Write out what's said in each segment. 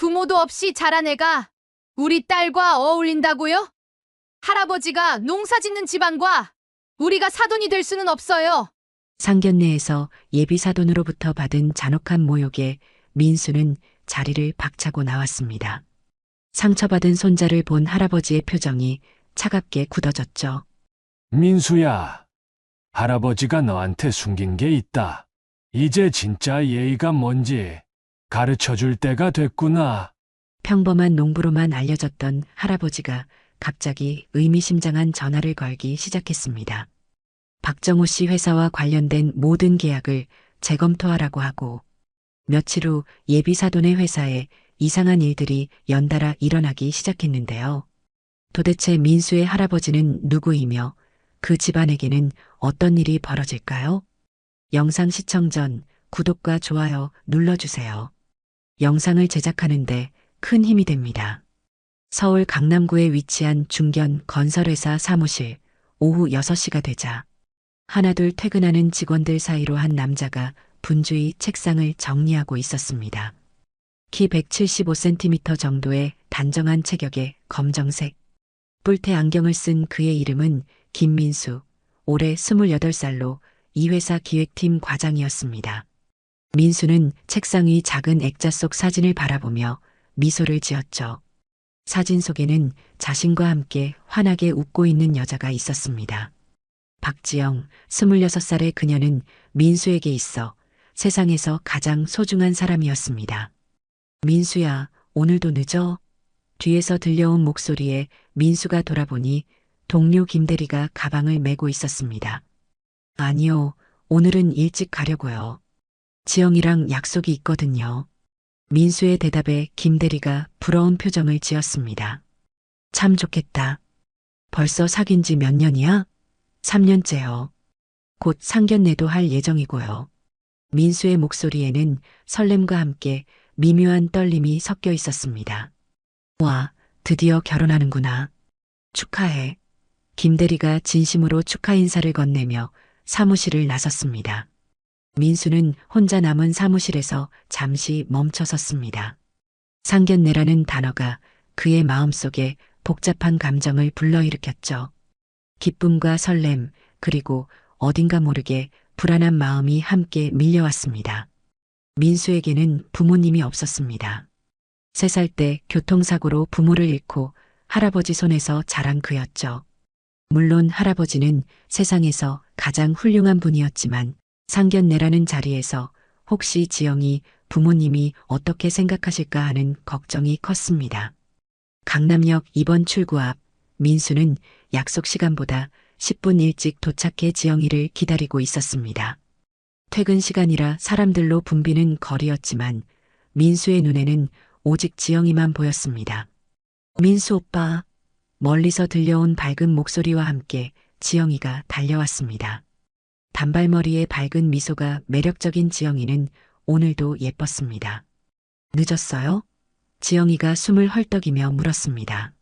부모도 없이 자란 애가 우리 딸과 어울린다고요? 할아버지가 농사 짓는 집안과 우리가 사돈이 될 수는 없어요. 상견례에서 예비 사돈으로부터 받은 잔혹한 모욕에 민수는 자리를 박차고 나왔습니다. 상처받은 손자를 본 할아버지의 표정이 차갑게 굳어졌죠. 민수야, 할아버지가 너한테 숨긴 게 있다. 이제 진짜 예의가 뭔지 가르쳐 줄 때가 됐구나. 평범한 농부로만 알려졌던 할아버지가 갑자기 의미심장한 전화를 걸기 시작했습니다. 박정호 씨 회사와 관련된 모든 계약을 재검토하라고 하고 며칠 후 예비 사돈의 회사에 이상한 일들이 연달아 일어나기 시작했는데요. 도대체 민수의 할아버지는 누구이며 그 집안에게는 어떤 일이 벌어질까요? 영상 시청 전 구독과 좋아요 눌러주세요. 영상을 제작하는데 큰 힘이 됩니다. 서울 강남구에 위치한 중견 건설회사 사무실 오후 6시가 되자 하나둘 퇴근하는 직원들 사이로 한 남자가 분주히 책상을 정리하고 있었습니다. 키 175cm 정도의 단정한 체격에 검정색 뿔테 안경을 쓴 그의 이름은 김민수, 올해 28살로 이 회사 기획팀 과장이었습니다. 민수는 책상 위 작은 액자 속 사진을 바라보며 미소를 지었죠. 사진 속에는 자신과 함께 환하게 웃고 있는 여자가 있었습니다. 박지영, 26살의 그녀는 민수에게 있어 세상에서 가장 소중한 사람이었습니다. 민수야, 오늘도 늦어? 뒤에서 들려온 목소리에 민수가 돌아보니 동료 김대리가 가방을 메고 있었습니다. 아니요, 오늘은 일찍 가려고요. 지영이랑 약속이 있거든요. 민수의 대답에 김대리가 부러운 표정을 지었습니다. 참 좋겠다. 벌써 사귄 지 몇 년이야? 3년째요. 곧 상견례도 할 예정이고요. 민수의 목소리에는 설렘과 함께 미묘한 떨림이 섞여 있었습니다. 와, 드디어 결혼하는구나. 축하해. 김대리가 진심으로 축하 인사를 건네며 사무실을 나섰습니다. 민수는 혼자 남은 사무실에서 잠시 멈춰 섰습니다. 상견례라는 단어가 그의 마음속에 복잡한 감정을 불러일으켰죠. 기쁨과 설렘, 그리고 어딘가 모르게 불안한 마음이 함께 밀려왔습니다. 민수에게는 부모님이 없었습니다. 3살 때 교통사고로 부모를 잃고 할아버지 손에서 자란 그였죠. 물론 할아버지는 세상에서 가장 훌륭한 분이었지만 상견례라는 자리에서 혹시 지영이 부모님이 어떻게 생각하실까 하는 걱정이 컸습니다. 강남역 2번 출구 앞 민수는 약속 시간보다 10분 일찍 도착해 지영이를 기다리고 있었습니다. 퇴근 시간이라 사람들로 붐비는 거리였지만 민수의 눈에는 오직 지영이만 보였습니다. 민수 오빠, 멀리서 들려온 밝은 목소리와 함께 지영이가 달려왔습니다. 단발머리에 밝은 미소가 매력적인 지영이는 오늘도 예뻤습니다. 늦었어요? 지영이가 숨을 헐떡이며 물었습니다.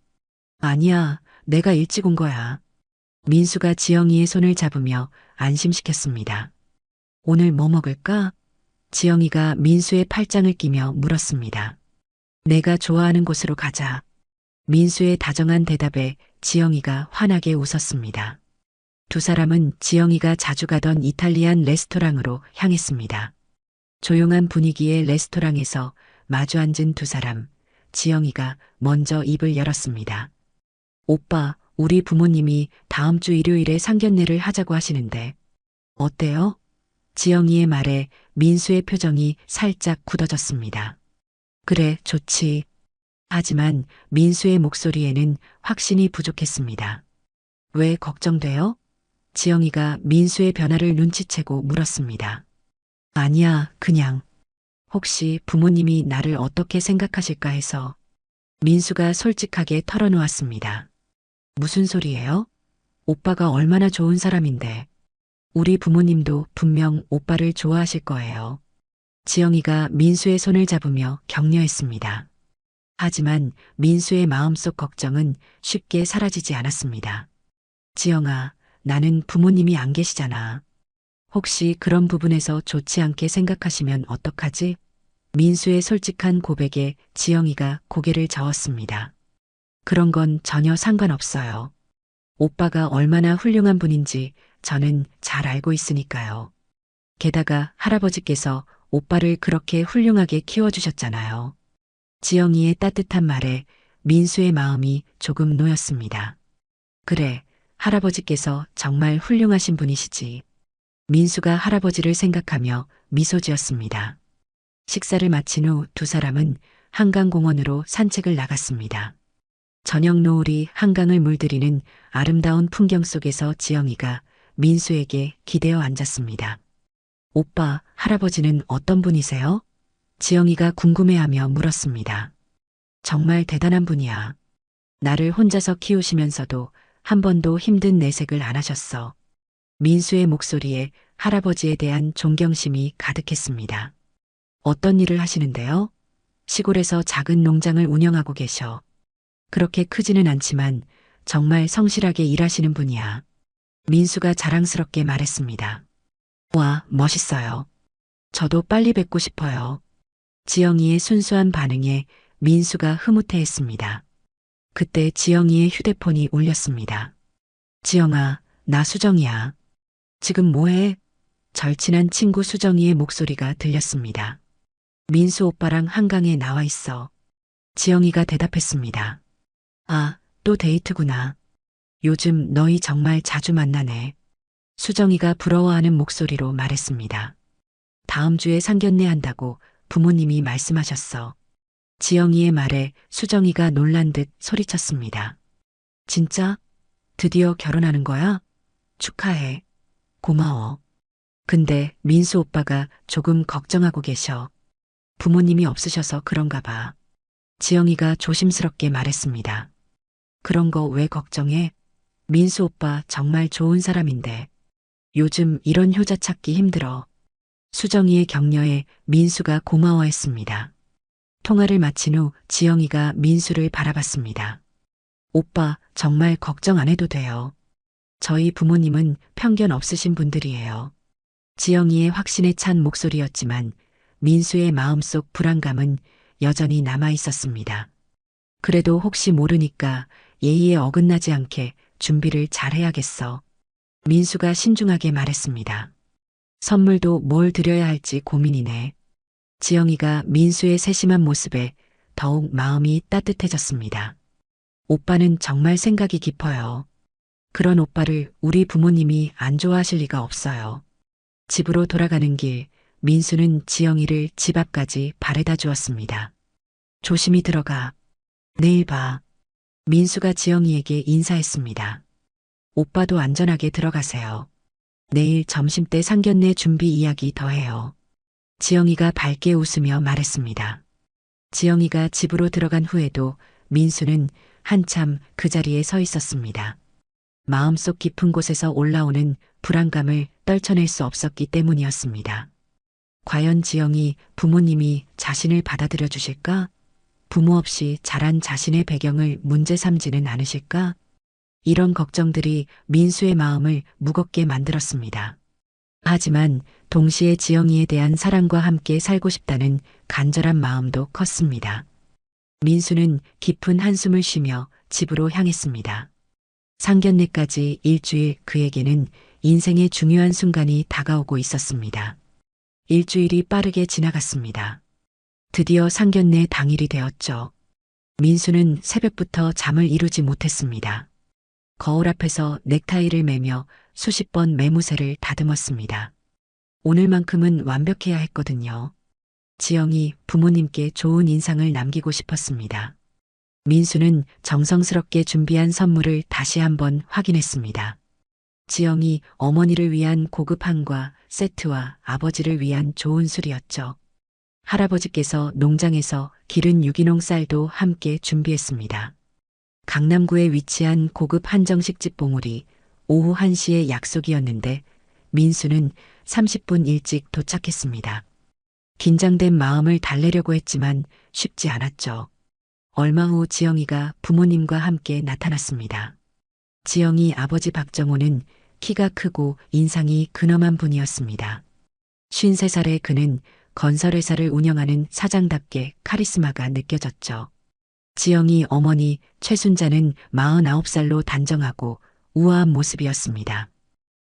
아니야, 내가 일찍 온 거야. 민수가 지영이의 손을 잡으며 안심시켰습니다. 오늘 뭐 먹을까? 지영이가 민수의 팔짱을 끼며 물었습니다. 내가 좋아하는 곳으로 가자. 민수의 다정한 대답에 지영이가 환하게 웃었습니다. 두 사람은 지영이가 자주 가던 이탈리안 레스토랑으로 향했습니다. 조용한 분위기의 레스토랑에서 마주 앉은 두 사람, 지영이가 먼저 입을 열었습니다. 오빠, 우리 부모님이 다음 주 일요일에 상견례를 하자고 하시는데 어때요? 지영이의 말에 민수의 표정이 살짝 굳어졌습니다. 그래, 좋지. 하지만 민수의 목소리에는 확신이 부족했습니다. 왜 걱정돼요? 지영이가 민수의 변화를 눈치채고 물었습니다. 아니야, 그냥. 혹시 부모님이 나를 어떻게 생각하실까 해서. 민수가 솔직하게 털어놓았습니다. 무슨 소리예요? 오빠가 얼마나 좋은 사람인데. 우리 부모님도 분명 오빠를 좋아하실 거예요. 지영이가 민수의 손을 잡으며 격려했습니다. 하지만 민수의 마음속 걱정은 쉽게 사라지지 않았습니다. 지영아, 나는 부모님이 안 계시잖아. 혹시 그런 부분에서 좋지 않게 생각하시면 어떡하지? 민수의 솔직한 고백에 지영이가 고개를 저었습니다. 그런 건 전혀 상관없어요. 오빠가 얼마나 훌륭한 분인지 저는 잘 알고 있으니까요. 게다가 할아버지께서 오빠를 그렇게 훌륭하게 키워주셨잖아요. 지영이의 따뜻한 말에 민수의 마음이 조금 놓였습니다. 그래, 할아버지께서 정말 훌륭하신 분이시지. 민수가 할아버지를 생각하며 미소 지었습니다. 식사를 마친 후 두 사람은 한강공원으로 산책을 나갔습니다. 저녁 노을이 한강을 물들이는 아름다운 풍경 속에서 지영이가 민수에게 기대어 앉았습니다. 오빠, 할아버지는 어떤 분이세요? 지영이가 궁금해하며 물었습니다. 정말 대단한 분이야. 나를 혼자서 키우시면서도 한 번도 힘든 내색을 안 하셨어. 민수의 목소리에 할아버지에 대한 존경심이 가득했습니다. 어떤 일을 하시는데요? 시골에서 작은 농장을 운영하고 계셔. 그렇게 크지는 않지만 정말 성실하게 일하시는 분이야. 민수가 자랑스럽게 말했습니다. 와, 멋있어요. 저도 빨리 뵙고 싶어요. 지영이의 순수한 반응에 민수가 흐뭇해했습니다. 그때 지영이의 휴대폰이 울렸습니다. 지영아, 나 수정이야. 지금 뭐해? 절친한 친구 수정이의 목소리가 들렸습니다. 민수 오빠랑 한강에 나와 있어. 지영이가 대답했습니다. 아, 또 데이트구나. 요즘 너희 정말 자주 만나네. 수정이가 부러워하는 목소리로 말했습니다. 다음 주에 상견례 한다고 부모님이 말씀하셨어. 지영이의 말에 수정이가 놀란 듯 소리쳤습니다. 진짜? 드디어 결혼하는 거야? 축하해. 고마워. 근데 민수 오빠가 조금 걱정하고 계셔. 부모님이 없으셔서 그런가 봐. 지영이가 조심스럽게 말했습니다. 그런 거 왜 걱정해? 민수 오빠 정말 좋은 사람인데. 요즘 이런 효자 찾기 힘들어. 수정이의 격려에 민수가 고마워했습니다. 통화를 마친 후 지영이가 민수를 바라봤습니다. 오빠, 정말 걱정 안 해도 돼요. 저희 부모님은 편견 없으신 분들이에요. 지영이의 확신에 찬 목소리였지만 민수의 마음속 불안감은 여전히 남아 있었습니다. 그래도 혹시 모르니까 예의에 어긋나지 않게 준비를 잘 해야겠어. 민수가 신중하게 말했습니다. 선물도 뭘 드려야 할지 고민이네. 지영이가 민수의 세심한 모습에 더욱 마음이 따뜻해졌습니다. 오빠는 정말 생각이 깊어요. 그런 오빠를 우리 부모님이 안 좋아하실 리가 없어요. 집으로 돌아가는 길, 민수는 지영이를 집 앞까지 바래다 주었습니다. 조심히 들어가. 내일 봐. 민수가 지영이에게 인사했습니다. 오빠도 안전하게 들어가세요. 내일 점심때 상견례 준비 이야기 더 해요. 지영이가 밝게 웃으며 말했습니다. 지영이가 집으로 들어간 후에도 민수는 한참 그 자리에 서 있었습니다. 마음속 깊은 곳에서 올라오는 불안감을 떨쳐낼 수 없었기 때문이었습니다. 과연 지영이 부모님이 자신을 받아들여 주실까? 부모 없이 자란 자신의 배경을 문제 삼지는 않으실까? 이런 걱정들이 민수의 마음을 무겁게 만들었습니다. 하지만 동시에 지영이에 대한 사랑과 함께 살고 싶다는 간절한 마음도 컸습니다. 민수는 깊은 한숨을 쉬며 집으로 향했습니다. 상견례까지 일주일 그에게는 인생의 중요한 순간이 다가오고 있었습니다. 일주일이 빠르게 지나갔습니다. 드디어 상견례 당일이 되었죠. 민수는 새벽부터 잠을 이루지 못했습니다. 거울 앞에서 넥타이를 매며 수십 번 매무새를 다듬었습니다. 오늘만큼은 완벽해야 했거든요. 지영이 부모님께 좋은 인상을 남기고 싶었습니다. 민수는 정성스럽게 준비한 선물을 다시 한번 확인했습니다. 지영이 어머니를 위한 고급 한과 세트와 아버지를 위한 좋은 술이었죠. 할아버지께서 농장에서 기른 유기농 쌀도 함께 준비했습니다. 강남구에 위치한 고급 한정식집 봉우리 오후 1시에 약속이었는데 민수는 30분 일찍 도착했습니다. 긴장된 마음을 달래려고 했지만 쉽지 않았죠. 얼마 후 지영이가 부모님과 함께 나타났습니다. 지영이 아버지 박정호는 키가 크고 인상이 근엄한 분이었습니다. 53살의 그는 건설회사를 운영하는 사장답게 카리스마가 느껴졌죠. 지영이 어머니 최순자는 49살로 단정하고 우아한 모습이었습니다.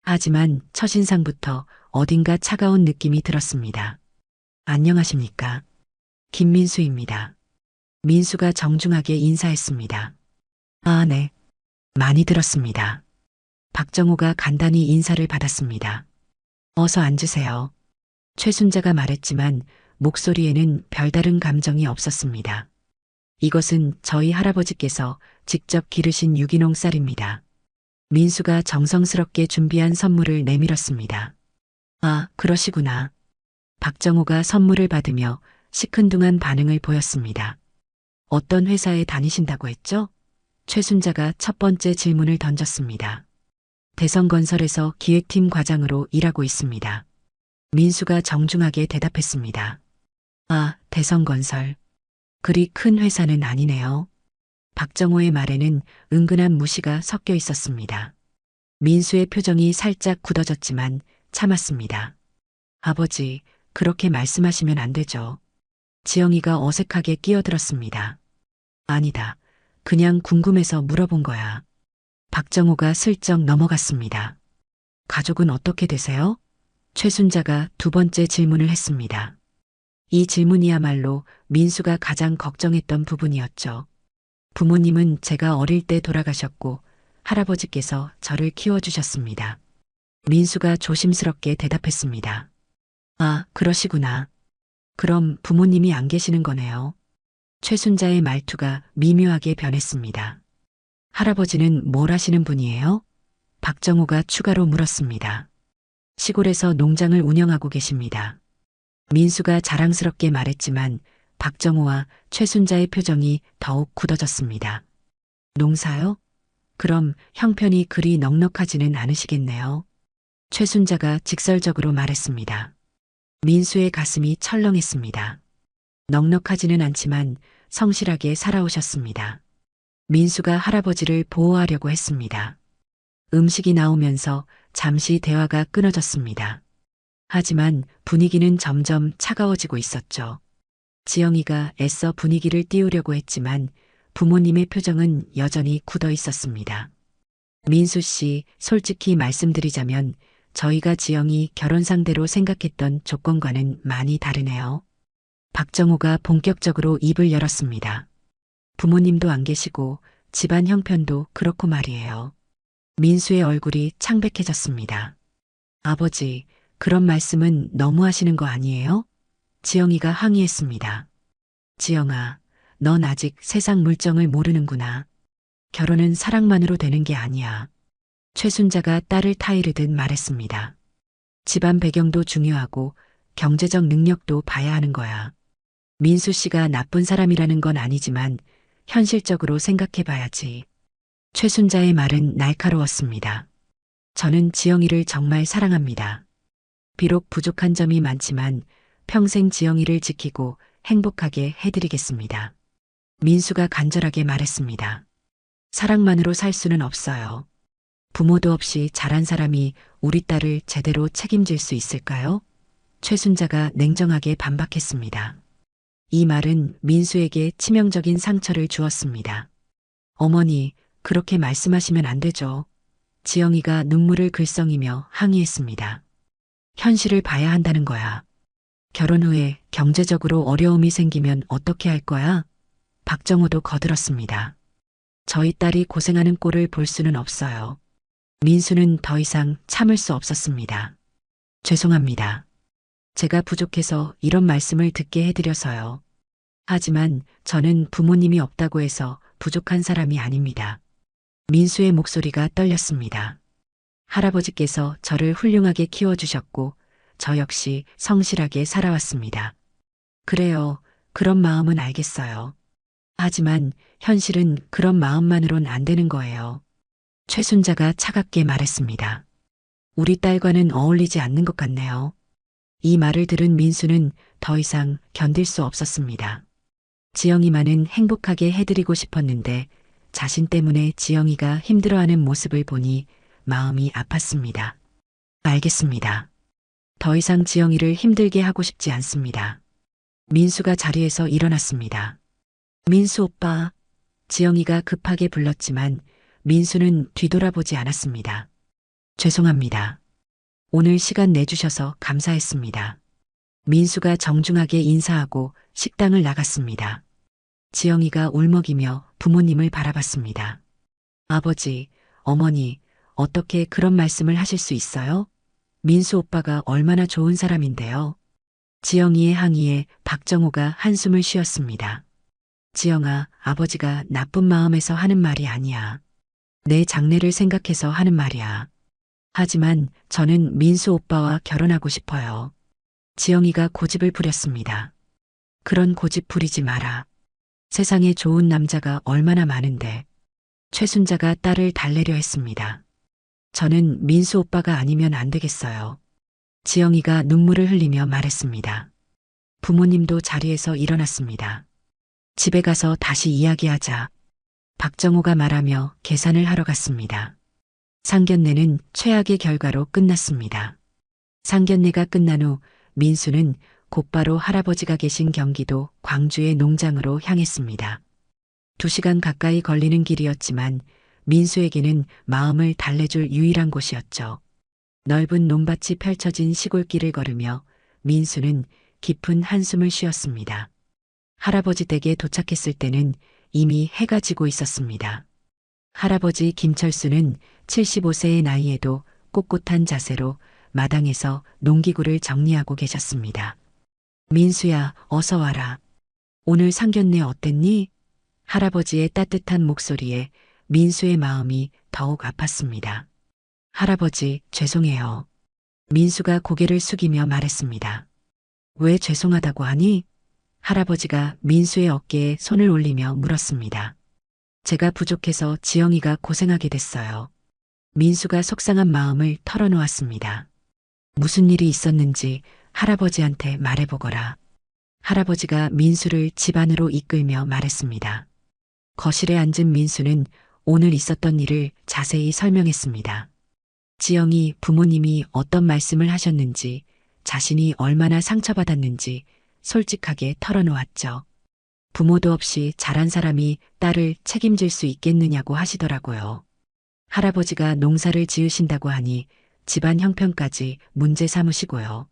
하지만 첫인상부터 어딘가 차가운 느낌이 들었습니다. 안녕하십니까? 김민수입니다. 민수가 정중하게 인사했습니다. 아, 네. 많이 들었습니다. 박정호가 간단히 인사를 받았습니다. 어서 앉으세요. 최순자가 말했지만 목소리에는 별다른 감정이 없었습니다. 이것은 저희 할아버지께서 직접 기르신 유기농 쌀입니다. 민수가 정성스럽게 준비한 선물을 내밀었습니다. 아, 그러시구나. 박정호가 선물을 받으며 시큰둥한 반응을 보였습니다. 어떤 회사에 다니신다고 했죠? 최순자가 첫 번째 질문을 던졌습니다. 대성건설에서 기획팀 과장으로 일하고 있습니다. 민수가 정중하게 대답했습니다. 아, 대성건설. 그리 큰 회사는 아니네요. 박정호의 말에는 은근한 무시가 섞여 있었습니다. 민수의 표정이 살짝 굳어졌지만 참았습니다. 아버지, 그렇게 말씀하시면 안 되죠. 지영이가 어색하게 끼어들었습니다. 아니다. 그냥 궁금해서 물어본 거야. 박정호가 슬쩍 넘어갔습니다. 가족은 어떻게 되세요? 최순자가 두 번째 질문을 했습니다. 이 질문이야말로 민수가 가장 걱정했던 부분이었죠. 부모님은 제가 어릴 때 돌아가셨고 할아버지께서 저를 키워주셨습니다. 민수가 조심스럽게 대답했습니다. 아, 그러시구나. 그럼 부모님이 안 계시는 거네요. 최순자의 말투가 미묘하게 변했습니다. 할아버지는 뭘 하시는 분이에요? 박정호가 추가로 물었습니다. 시골에서 농장을 운영하고 계십니다. 민수가 자랑스럽게 말했지만 박정호와 최순자의 표정이 더욱 굳어졌습니다. 농사요? 그럼 형편이 그리 넉넉하지는 않으시겠네요. 최순자가 직설적으로 말했습니다. 민수의 가슴이 철렁했습니다. 넉넉하지는 않지만 성실하게 살아오셨습니다. 민수가 할아버지를 보호하려고 했습니다. 음식이 나오면서 잠시 대화가 끊어졌습니다. 하지만 분위기는 점점 차가워지고 있었죠. 지영이가 애써 분위기를 띄우려고 했지만 부모님의 표정은 여전히 굳어 있었습니다. 민수 씨, 솔직히 말씀드리자면 저희가 지영이 결혼 상대로 생각했던 조건과는 많이 다르네요. 박정호가 본격적으로 입을 열었습니다. 부모님도 안 계시고 집안 형편도 그렇고 말이에요. 민수의 얼굴이 창백해졌습니다. 아버지, 그런 말씀은 너무 하시는 거 아니에요? 지영이가 항의했습니다. 지영아, 넌 아직 세상 물정을 모르는구나. 결혼은 사랑만으로 되는 게 아니야. 최순자가 딸을 타이르듯 말했습니다. 집안 배경도 중요하고 경제적 능력도 봐야 하는 거야. 민수 씨가 나쁜 사람이라는 건 아니지만 현실적으로 생각해 봐야지. 최순자의 말은 날카로웠습니다. 저는 지영이를 정말 사랑합니다. 비록 부족한 점이 많지만 평생 지영이를 지키고 행복하게 해드리겠습니다. 민수가 간절하게 말했습니다. 사랑만으로 살 수는 없어요. 부모도 없이 자란 사람이 우리 딸을 제대로 책임질 수 있을까요? 최순자가 냉정하게 반박했습니다. 이 말은 민수에게 치명적인 상처를 주었습니다. 어머니, 그렇게 말씀하시면 안 되죠. 지영이가 눈물을 글썽이며 항의했습니다. 현실을 봐야 한다는 거야. 결혼 후에 경제적으로 어려움이 생기면 어떻게 할 거야? 박정호도 거들었습니다. 저희 딸이 고생하는 꼴을 볼 수는 없어요. 민수는 더 이상 참을 수 없었습니다. 죄송합니다. 제가 부족해서 이런 말씀을 듣게 해드려서요. 하지만 저는 부모님이 없다고 해서 부족한 사람이 아닙니다. 민수의 목소리가 떨렸습니다. 할아버지께서 저를 훌륭하게 키워주셨고 저 역시 성실하게 살아왔습니다. 그래요. 그런 마음은 알겠어요. 하지만 현실은 그런 마음만으론 안 되는 거예요. 최순자가 차갑게 말했습니다. 우리 딸과는 어울리지 않는 것 같네요. 이 말을 들은 민수는 더 이상 견딜 수 없었습니다. 지영이만은 행복하게 해드리고 싶었는데 자신 때문에 지영이가 힘들어하는 모습을 보니 마음이 아팠습니다. 알겠습니다. 더 이상 지영이를 힘들게 하고 싶지 않습니다. 민수가 자리에서 일어났습니다. 민수 오빠. 지영이가 급하게 불렀지만 민수는 뒤돌아보지 않았습니다. 죄송합니다. 오늘 시간 내주셔서 감사했습니다. 민수가 정중하게 인사하고 식당을 나갔습니다. 지영이가 울먹이며 부모님을 바라봤습니다. 아버지, 어머니, 어떻게 그런 말씀을 하실 수 있어요? 민수 오빠가 얼마나 좋은 사람인데요. 지영이의 항의에 박정호가 한숨을 쉬었습니다. 지영아, 아버지가 나쁜 마음에서 하는 말이 아니야. 내 장래를 생각해서 하는 말이야. 하지만 저는 민수 오빠와 결혼하고 싶어요. 지영이가 고집을 부렸습니다. 그런 고집 부리지 마라. 세상에 좋은 남자가 얼마나 많은데. 최순자가 딸을 달래려 했습니다. 저는 민수 오빠가 아니면 안 되겠어요. 지영이가 눈물을 흘리며 말했습니다. 부모님도 자리에서 일어났습니다. 집에 가서 다시 이야기하자. 박정호가 말하며 계산을 하러 갔습니다. 상견례는 최악의 결과로 끝났습니다. 상견례가 끝난 후 민수는 곧바로 할아버지가 계신 경기도 광주의 농장으로 향했습니다. 2시간 가까이 걸리는 길이었지만 민수에게는 마음을 달래줄 유일한 곳이었죠. 넓은 논밭이 펼쳐진 시골길을 걸으며 민수는 깊은 한숨을 쉬었습니다. 할아버지 댁에 도착했을 때는 이미 해가 지고 있었습니다. 할아버지 김철수는 75세의 나이에도 꼿꼿한 자세로 마당에서 농기구를 정리하고 계셨습니다. 민수야, 어서 와라. 오늘 상견례 어땠니? 할아버지의 따뜻한 목소리에 민수의 마음이 더욱 아팠습니다. 할아버지, 죄송해요. 민수가 고개를 숙이며 말했습니다. 왜 죄송하다고 하니? 할아버지가 민수의 어깨에 손을 올리며 물었습니다. 제가 부족해서 지영이가 고생하게 됐어요. 민수가 속상한 마음을 털어놓았습니다. 무슨 일이 있었는지 할아버지한테 말해보거라. 할아버지가 민수를 집 안으로 이끌며 말했습니다. 거실에 앉은 민수는 오늘 있었던 일을 자세히 설명했습니다. 지영이 부모님이 어떤 말씀을 하셨는지, 자신이 얼마나 상처받았는지 솔직하게 털어놓았죠. 부모도 없이 자란 사람이 딸을 책임질 수 있겠느냐고 하시더라고요. 할아버지가 농사를 지으신다고 하니 집안 형편까지 문제 삼으시고요.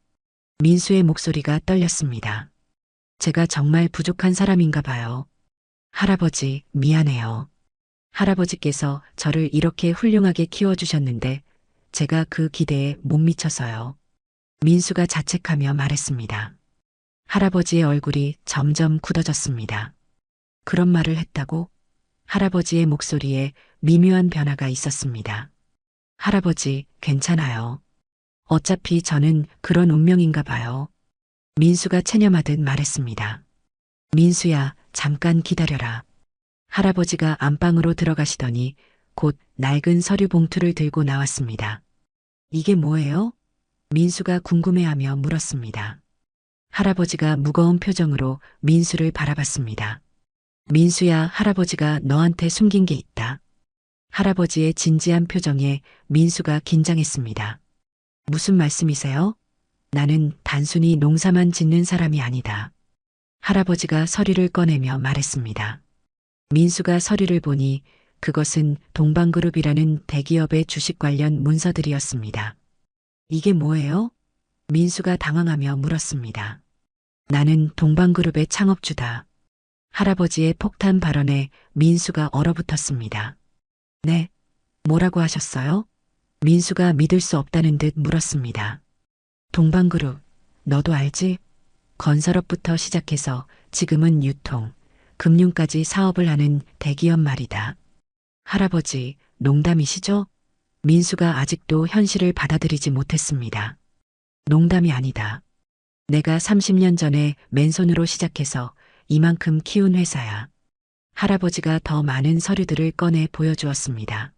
민수의 목소리가 떨렸습니다. 제가 정말 부족한 사람인가 봐요. 할아버지, 미안해요. 할아버지께서 저를 이렇게 훌륭하게 키워주셨는데 제가 그 기대에 못 미쳐서요. 민수가 자책하며 말했습니다. 할아버지의 얼굴이 점점 굳어졌습니다. 그런 말을 했다고? 할아버지의 목소리에 미묘한 변화가 있었습니다. 할아버지, 괜찮아요. 어차피 저는 그런 운명인가 봐요. 민수가 체념하듯 말했습니다. 민수야, 잠깐 기다려라. 할아버지가 안방으로 들어가시더니 곧 낡은 서류 봉투를 들고 나왔습니다. 이게 뭐예요? 민수가 궁금해하며 물었습니다. 할아버지가 무거운 표정으로 민수를 바라봤습니다. 민수야, 할아버지가 너한테 숨긴 게 있다. 할아버지의 진지한 표정에 민수가 긴장했습니다. 무슨 말씀이세요? 나는 단순히 농사만 짓는 사람이 아니다. 할아버지가 서류를 꺼내며 말했습니다. 민수가 서류를 보니 그것은 동방그룹이라는 대기업의 주식 관련 문서들이었습니다. 이게 뭐예요? 민수가 당황하며 물었습니다. 나는 동방그룹의 창업주다. 할아버지의 폭탄 발언에 민수가 얼어붙었습니다. 네, 뭐라고 하셨어요? 민수가 믿을 수 없다는 듯 물었습니다. 동방그룹, 너도 알지? 건설업부터 시작해서 지금은 유통, 금융까지 사업을 하는 대기업 말이다. 할아버지, 농담이시죠? 민수가 아직도 현실을 받아들이지 못했습니다. 농담이 아니다. 내가 30년 전에 맨손으로 시작해서 이만큼 키운 회사야. 할아버지가 더 많은 서류들을 꺼내 보여주었습니다.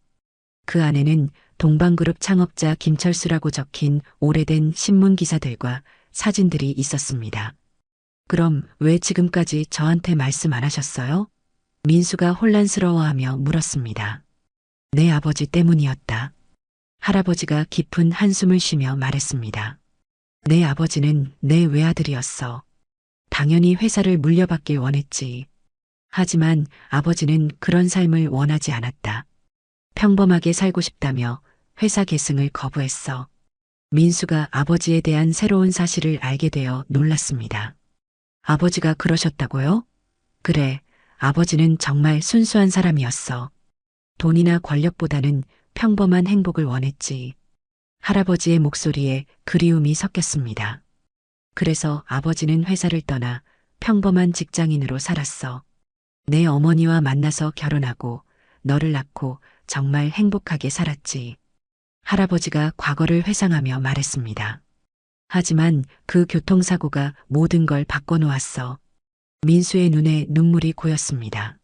그 안에는 동방그룹 창업자 김철수라고 적힌 오래된 신문 기사들과 사진들이 있었습니다. 그럼 왜 지금까지 저한테 말씀 안 하셨어요? 민수가 혼란스러워하며 물었습니다. 내 아버지 때문이었다. 할아버지가 깊은 한숨을 쉬며 말했습니다. 내 아버지는 내 외아들이었어. 당연히 회사를 물려받길 원했지. 하지만 아버지는 그런 삶을 원하지 않았다. 평범하게 살고 싶다며 회사 계승을 거부했어. 민수가 아버지에 대한 새로운 사실을 알게 되어 놀랐습니다. 아버지가 그러셨다고요? 그래, 아버지는 정말 순수한 사람이었어. 돈이나 권력보다는 평범한 행복을 원했지. 할아버지의 목소리에 그리움이 섞였습니다. 그래서 아버지는 회사를 떠나 평범한 직장인으로 살았어. 내 어머니와 만나서 결혼하고 너를 낳고 정말 행복하게 살았지. 할아버지가 과거를 회상하며 말했습니다. 하지만 그 교통사고가 모든 걸 바꿔놓았어. 민수의 눈에 눈물이 고였습니다.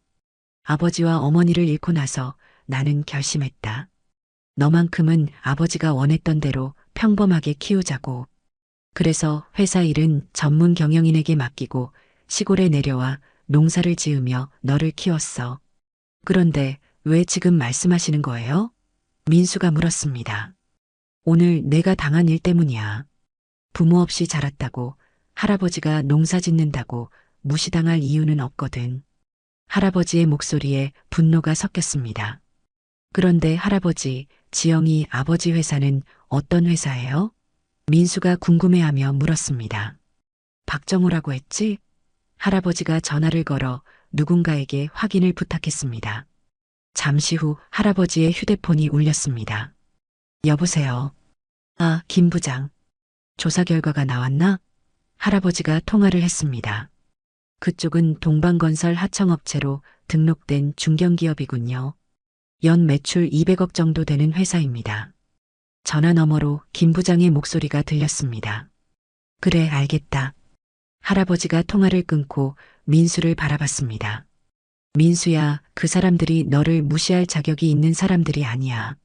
아버지와 어머니를 잃고 나서 나는 결심했다. 너만큼은 아버지가 원했던 대로 평범하게 키우자고. 그래서 회사 일은 전문 경영인에게 맡기고 시골에 내려와 농사를 지으며 너를 키웠어. 그런데 왜 지금 말씀하시는 거예요? 민수가 물었습니다. 오늘 내가 당한 일 때문이야. 부모 없이 자랐다고 할아버지가 농사 짓는다고 무시당할 이유는 없거든. 할아버지의 목소리에 분노가 섞였습니다. 그런데 할아버지, 지영이 아버지 회사는 어떤 회사예요? 민수가 궁금해하며 물었습니다. 박정호라고 했지? 할아버지가 전화를 걸어 누군가에게 확인을 부탁했습니다. 잠시 후 할아버지의 휴대폰이 울렸습니다. 여보세요. 아, 김 부장. 조사 결과가 나왔나? 할아버지가 통화를 했습니다. 그쪽은 동방건설 하청업체로 등록된 중견기업이군요. 연 매출 200억 정도 되는 회사입니다. 전화 너머로 김 부장의 목소리가 들렸습니다. 그래, 알겠다. 할아버지가 통화를 끊고 민수를 바라봤습니다. 민수야, 그 사람들이 너를 무시할 자격이 있는 사람들이 아니야.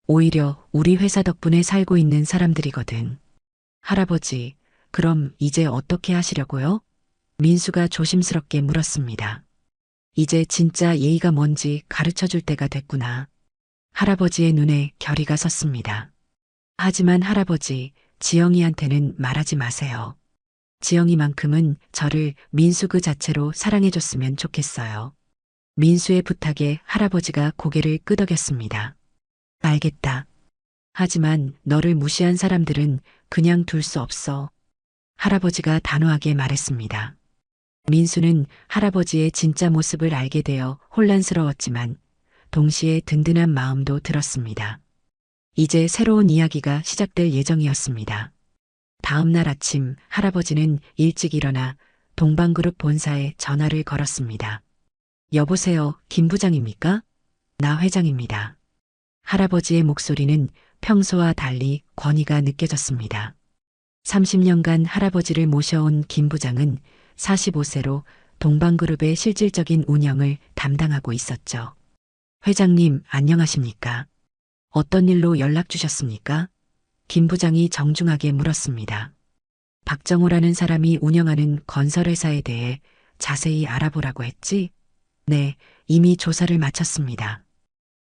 오히려 우리 회사 덕분에 살고 있는 사람들이거든. 할아버지, 그럼 이제 어떻게 하시려고요? 민수가 조심스럽게 물었습니다. 이제 진짜 예의가 뭔지 가르쳐 줄 때가 됐구나. 할아버지의 눈에 결의가 섰습니다. 하지만 할아버지, 지영이한테는 말하지 마세요. 지영이만큼은 저를 민수 그 자체로 사랑해줬으면 좋겠어요. 민수의 부탁에 할아버지가 고개를 끄덕였습니다. 알겠다. 하지만 너를 무시한 사람들은 그냥 둘 수 없어. 할아버지가 단호하게 말했습니다. 민수는 할아버지의 진짜 모습을 알게 되어 혼란스러웠지만 동시에 든든한 마음도 들었습니다. 이제 새로운 이야기가 시작될 예정이었습니다. 다음 날 아침 할아버지는 일찍 일어나 동방그룹 본사에 전화를 걸었습니다. 여보세요, 김 부장입니까? 나 회장입니다. 할아버지의 목소리는 평소와 달리 권위가 느껴졌습니다. 30년간 할아버지를 모셔온 김 부장은 45세로 동방그룹의 실질적인 운영을 담당하고 있었죠. 회장님, 안녕하십니까? 어떤 일로 연락 주셨습니까? 김 부장이 정중하게 물었습니다. 박정호라는 사람이 운영하는 건설회사에 대해 자세히 알아보라고 했지? 네, 이미 조사를 마쳤습니다.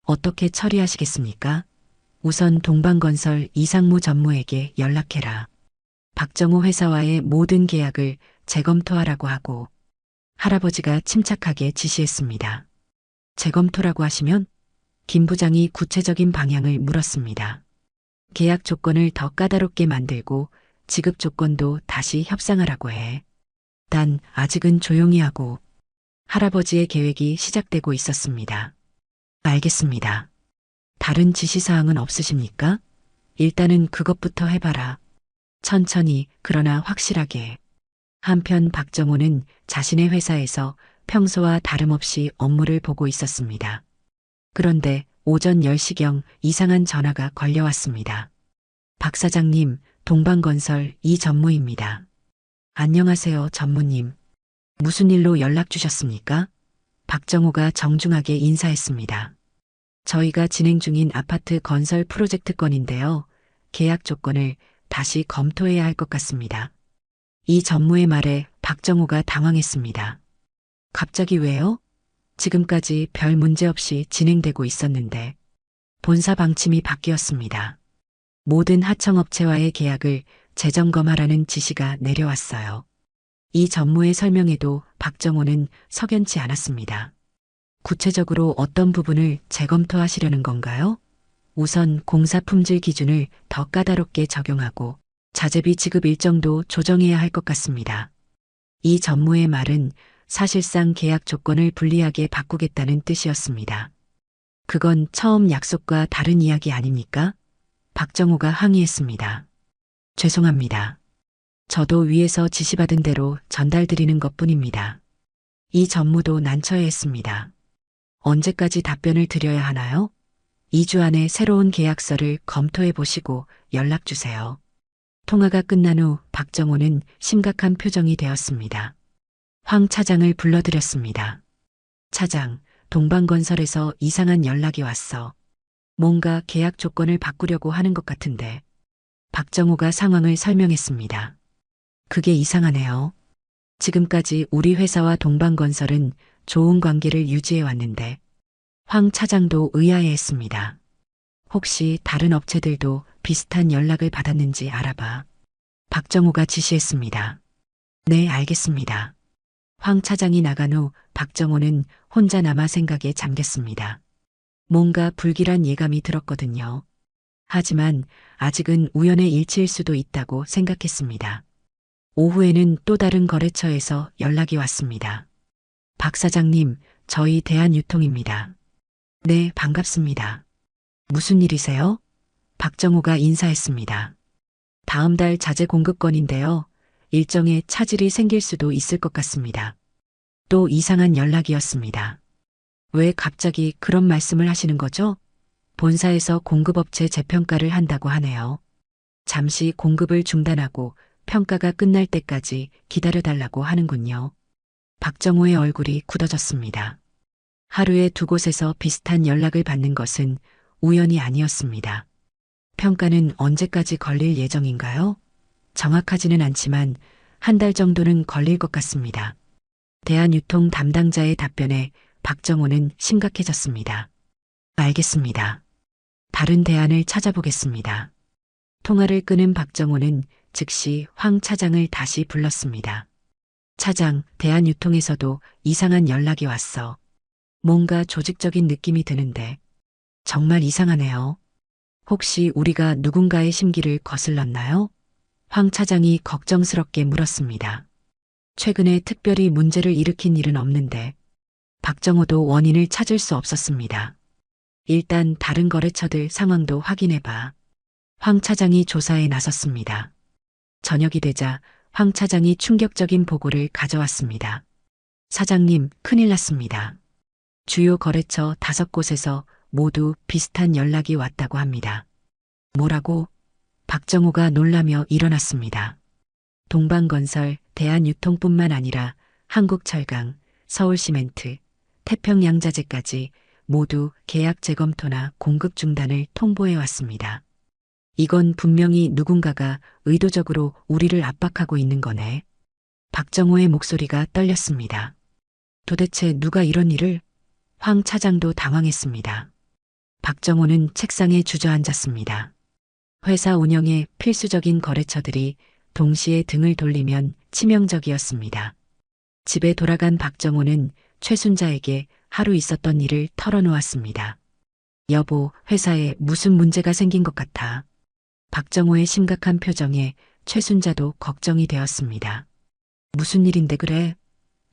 어떻게 처리하시겠습니까? 우선 동방건설 이상무 전무에게 연락해라. 박정호 회사와의 모든 계약을 재검토하라고 하고 할아버지가 침착하게 지시했습니다. 재검토라고 하시면? 김 부장이 구체적인 방향을 물었습니다. 계약 조건을 더 까다롭게 만들고 지급 조건도 다시 협상하라고 해. 단 아직은 조용히 하고. 할아버지의 계획이 시작되고 있었습니다. 알겠습니다. 다른 지시사항은 없으십니까? 일단은 그것부터 해봐라. 천천히 그러나 확실하게. 한편 박정호는 자신의 회사에서 평소와 다름없이 업무를 보고 있었습니다. 그런데 오전 10시경 이상한 전화가 걸려왔습니다. 박 사장님, 동방건설 이전무입니다. 안녕하세요, 전무님. 무슨 일로 연락 주셨습니까? 박정호가 정중하게 인사했습니다. 저희가 진행 중인 아파트 건설 프로젝트 건인데요. 계약 조건을 다시 검토해야 할 것 같습니다. 이 전무의 말에 박정호가 당황했습니다. 갑자기 왜요? 지금까지 별 문제 없이 진행되고 있었는데 본사 방침이 바뀌었습니다. 모든 하청업체와의 계약을 재점검하라는 지시가 내려왔어요. 이 전무의 설명에도 박정호는 석연치 않았습니다. 구체적으로 어떤 부분을 재검토하시려는 건가요? 우선 공사 품질 기준을 더 까다롭게 적용하고 자재비 지급 일정도 조정해야 할 것 같습니다. 이 전무의 말은 사실상 계약 조건을 불리하게 바꾸겠다는 뜻이었습니다. 그건 처음 약속과 다른 이야기 아닙니까? 박정호가 항의했습니다. 죄송합니다. 저도 위에서 지시받은 대로 전달드리는 것뿐입니다. 이 전무도 난처해했습니다. 언제까지 답변을 드려야 하나요? 2주 안에 새로운 계약서를 검토해 보시고 연락 주세요. 통화가 끝난 후 박정호는 심각한 표정이 되었습니다. 황 차장을 불러들였습니다. 차장, 동방건설에서 이상한 연락이 왔어. 뭔가 계약 조건을 바꾸려고 하는 것 같은데. 박정호가 상황을 설명했습니다. 그게 이상하네요. 지금까지 우리 회사와 동방건설은 좋은 관계를 유지해 왔는데 황 차장도 의아해했습니다. 혹시 다른 업체들도 비슷한 연락을 받았는지 알아봐. 박정호가 지시했습니다. 네, 알겠습니다. 황 차장이 나간 후 박정호는 혼자 남아 생각에 잠겼습니다. 뭔가 불길한 예감이 들었거든요. 하지만 아직은 우연의 일치일 수도 있다고 생각했습니다. 오후에는 또 다른 거래처에서 연락이 왔습니다. 박 사장님, 저희 대한유통입니다. 네, 반갑습니다. 무슨 일이세요? 박정호가 인사했습니다. 다음 달 자재 공급 건인데요. 일정에 차질이 생길 수도 있을 것 같습니다. 또 이상한 연락이었습니다. 왜 갑자기 그런 말씀을 하시는 거죠? 본사에서 공급업체 재평가를 한다고 하네요. 잠시 공급을 중단하고 평가가 끝날 때까지 기다려달라고 하는군요. 박정호의 얼굴이 굳어졌습니다. 하루에 두 곳에서 비슷한 연락을 받는 것은 우연이 아니었습니다. 평가는 언제까지 걸릴 예정인가요? 정확하지는 않지만 한 달 정도는 걸릴 것 같습니다. 대한유통 담당자의 답변에 박정호는 심각해졌습니다. 알겠습니다. 다른 대안을 찾아보겠습니다. 통화를 끊은 박정호는 즉시 황 차장을 다시 불렀습니다. 차장, 대한유통에서도 이상한 연락이 왔어. 뭔가 조직적인 느낌이 드는데 정말 이상하네요. 혹시 우리가 누군가의 심기를 거슬렀나요? 황 차장이 걱정스럽게 물었습니다. 최근에 특별히 문제를 일으킨 일은 없는데 박정호도 원인을 찾을 수 없었습니다. 일단 다른 거래처들 상황도 확인해봐. 황 차장이 조사에 나섰습니다. 저녁이 되자 황 차장이 충격적인 보고를 가져왔습니다. 사장님, 큰일 났습니다. 주요 거래처 5곳에서 모두 비슷한 연락이 왔다고 합니다. 뭐라고? 박정호가 놀라며 일어났습니다. 동방건설, 대한유통뿐만 아니라 한국철강, 서울시멘트, 태평양자재까지 모두 계약 재검토나 공급 중단을 통보해 왔습니다. 이건 분명히 누군가가 의도적으로 우리를 압박하고 있는 거네. 박정호의 목소리가 떨렸습니다. 도대체 누가 이런 일을? 황 차장도 당황했습니다. 박정호는 책상에 주저앉았습니다. 회사 운영에 필수적인 거래처들이 동시에 등을 돌리면 치명적이었습니다. 집에 돌아간 박정호는 최순자에게 하루 있었던 일을 털어놓았습니다. 여보, 회사에 무슨 문제가 생긴 것 같아. 박정호의 심각한 표정에 최순자도 걱정이 되었습니다. 무슨 일인데 그래?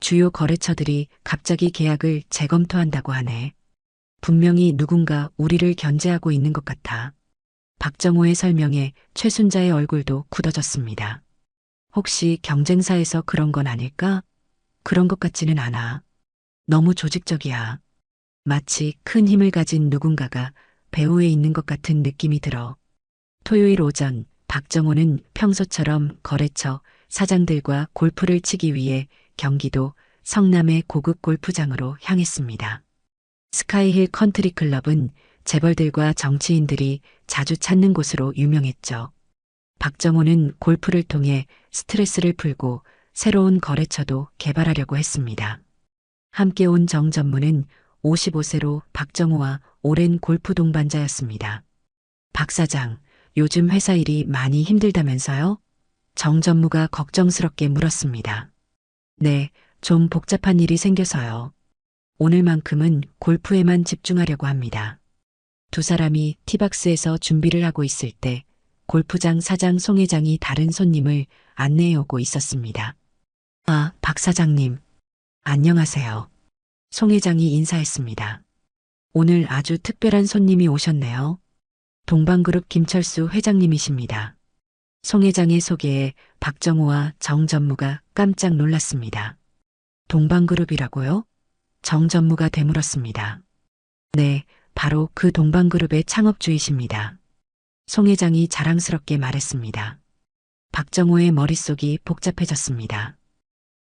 주요 거래처들이 갑자기 계약을 재검토한다고 하네. 분명히 누군가 우리를 견제하고 있는 것 같아. 박정호의 설명에 최순자의 얼굴도 굳어졌습니다. 혹시 경쟁사에서 그런 건 아닐까? 그런 것 같지는 않아. 너무 조직적이야. 마치 큰 힘을 가진 누군가가 배후에 있는 것 같은 느낌이 들어. 토요일 오전 박정호는 평소처럼 거래처 사장들과 골프를 치기 위해 경기도 성남의 고급 골프장으로 향했습니다. 스카이힐 컨트리 클럽은 재벌들과 정치인들이 자주 찾는 곳으로 유명했죠. 박정호는 골프를 통해 스트레스를 풀고 새로운 거래처도 개발하려고 했습니다. 함께 온 정 전무는 55세로 박정호와 오랜 골프 동반자였습니다. 박 사장, 요즘 회사 일이 많이 힘들다면서요? 정 전무가 걱정스럽게 물었습니다. 네, 좀 복잡한 일이 생겨서요. 오늘만큼은 골프에만 집중하려고 합니다. 두 사람이 티박스에서 준비를 하고 있을 때 골프장 사장 송 회장이 다른 손님을 안내해 오고 있었습니다. 아, 박 사장님. 안녕하세요. 송 회장이 인사했습니다. 오늘 아주 특별한 손님이 오셨네요. 동방그룹 김철수 회장님이십니다. 송 회장의 소개에 박정호와 정 전무가 깜짝 놀랐습니다. 동방그룹이라고요? 정 전무가 되물었습니다. 네, 바로 그 동방그룹의 창업주이십니다. 송 회장이 자랑스럽게 말했습니다. 박정호의 머릿속이 복잡해졌습니다.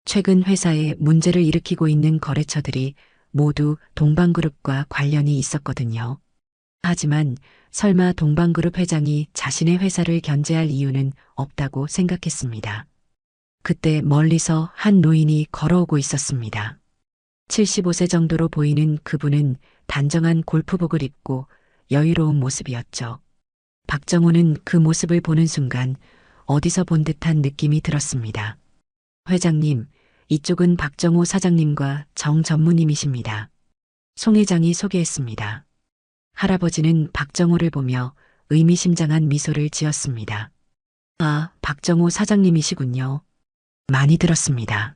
최근 회사에 문제를 일으키고 있는 거래처들이 모두 동방그룹과 관련이 있었거든요. 하지만 설마 동방그룹 회장이 자신의 회사를 견제할 이유는 없다고 생각했습니다. 그때 멀리서 한 노인이 걸어오고 있었습니다. 75세 정도로 보이는 그분은 단정한 골프복을 입고 여유로운 모습이었죠. 박정호는 그 모습을 보는 순간 어디서 본 듯한 느낌이 들었습니다. 회장님, 이쪽은 박정호 사장님과 정 전무님이십니다. 송 회장이 소개했습니다. 할아버지는 박정호를 보며 의미심장한 미소를 지었습니다. 아, 박정호 사장님이시군요. 많이 들었습니다.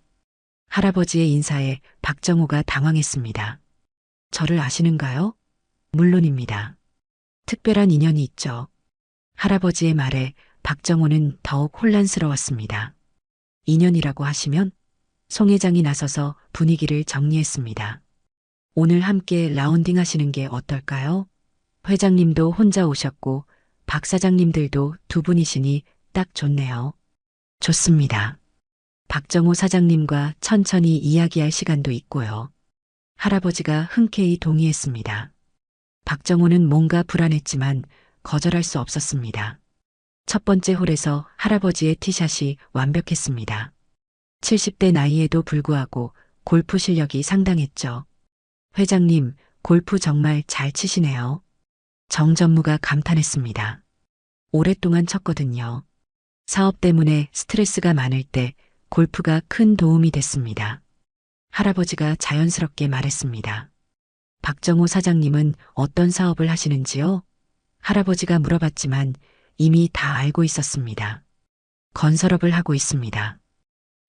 할아버지의 인사에 박정호가 당황했습니다. 저를 아시는가요? 물론입니다. 특별한 인연이 있죠. 할아버지의 말에 박정호는 더욱 혼란스러웠습니다. 인연이라고 하시면? 송 회장이 나서서 분위기를 정리했습니다. 오늘 함께 라운딩 하시는 게 어떨까요? 회장님도 혼자 오셨고 박 사장님들도 두 분이시니 딱 좋네요. 좋습니다. 박정호 사장님과 천천히 이야기할 시간도 있고요. 할아버지가 흔쾌히 동의했습니다. 박정호는 뭔가 불안했지만 거절할 수 없었습니다. 첫 번째 홀에서 할아버지의 티샷이 완벽했습니다. 70대 나이에도 불구하고 골프 실력이 상당했죠. 회장님, 골프 정말 잘 치시네요. 정 전무가 감탄했습니다. 오랫동안 쳤거든요. 사업 때문에 스트레스가 많을 때 골프가 큰 도움이 됐습니다. 할아버지가 자연스럽게 말했습니다. 박정호 사장님은 어떤 사업을 하시는지요? 할아버지가 물어봤지만 이미 다 알고 있었습니다. 건설업을 하고 있습니다.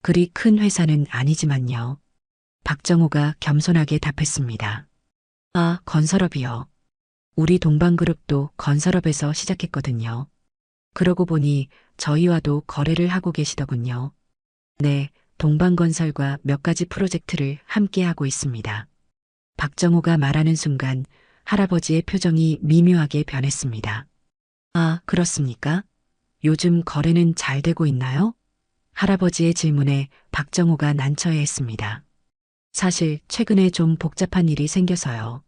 그리 큰 회사는 아니지만요. 박정호가 겸손하게 답했습니다. 아, 건설업이요. 우리 동방그룹도 건설업에서 시작했거든요. 그러고 보니 저희와도 거래를 하고 계시더군요. 네, 동방건설과 몇 가지 프로젝트를 함께 하고 있습니다. 박정호가 말하는 순간 할아버지의 표정이 미묘하게 변했습니다. 아, 그렇습니까? 요즘 거래는 잘 되고 있나요? 할아버지의 질문에 박정호가 난처해했습니다. 사실 최근에 좀 복잡한 일이 생겨서요.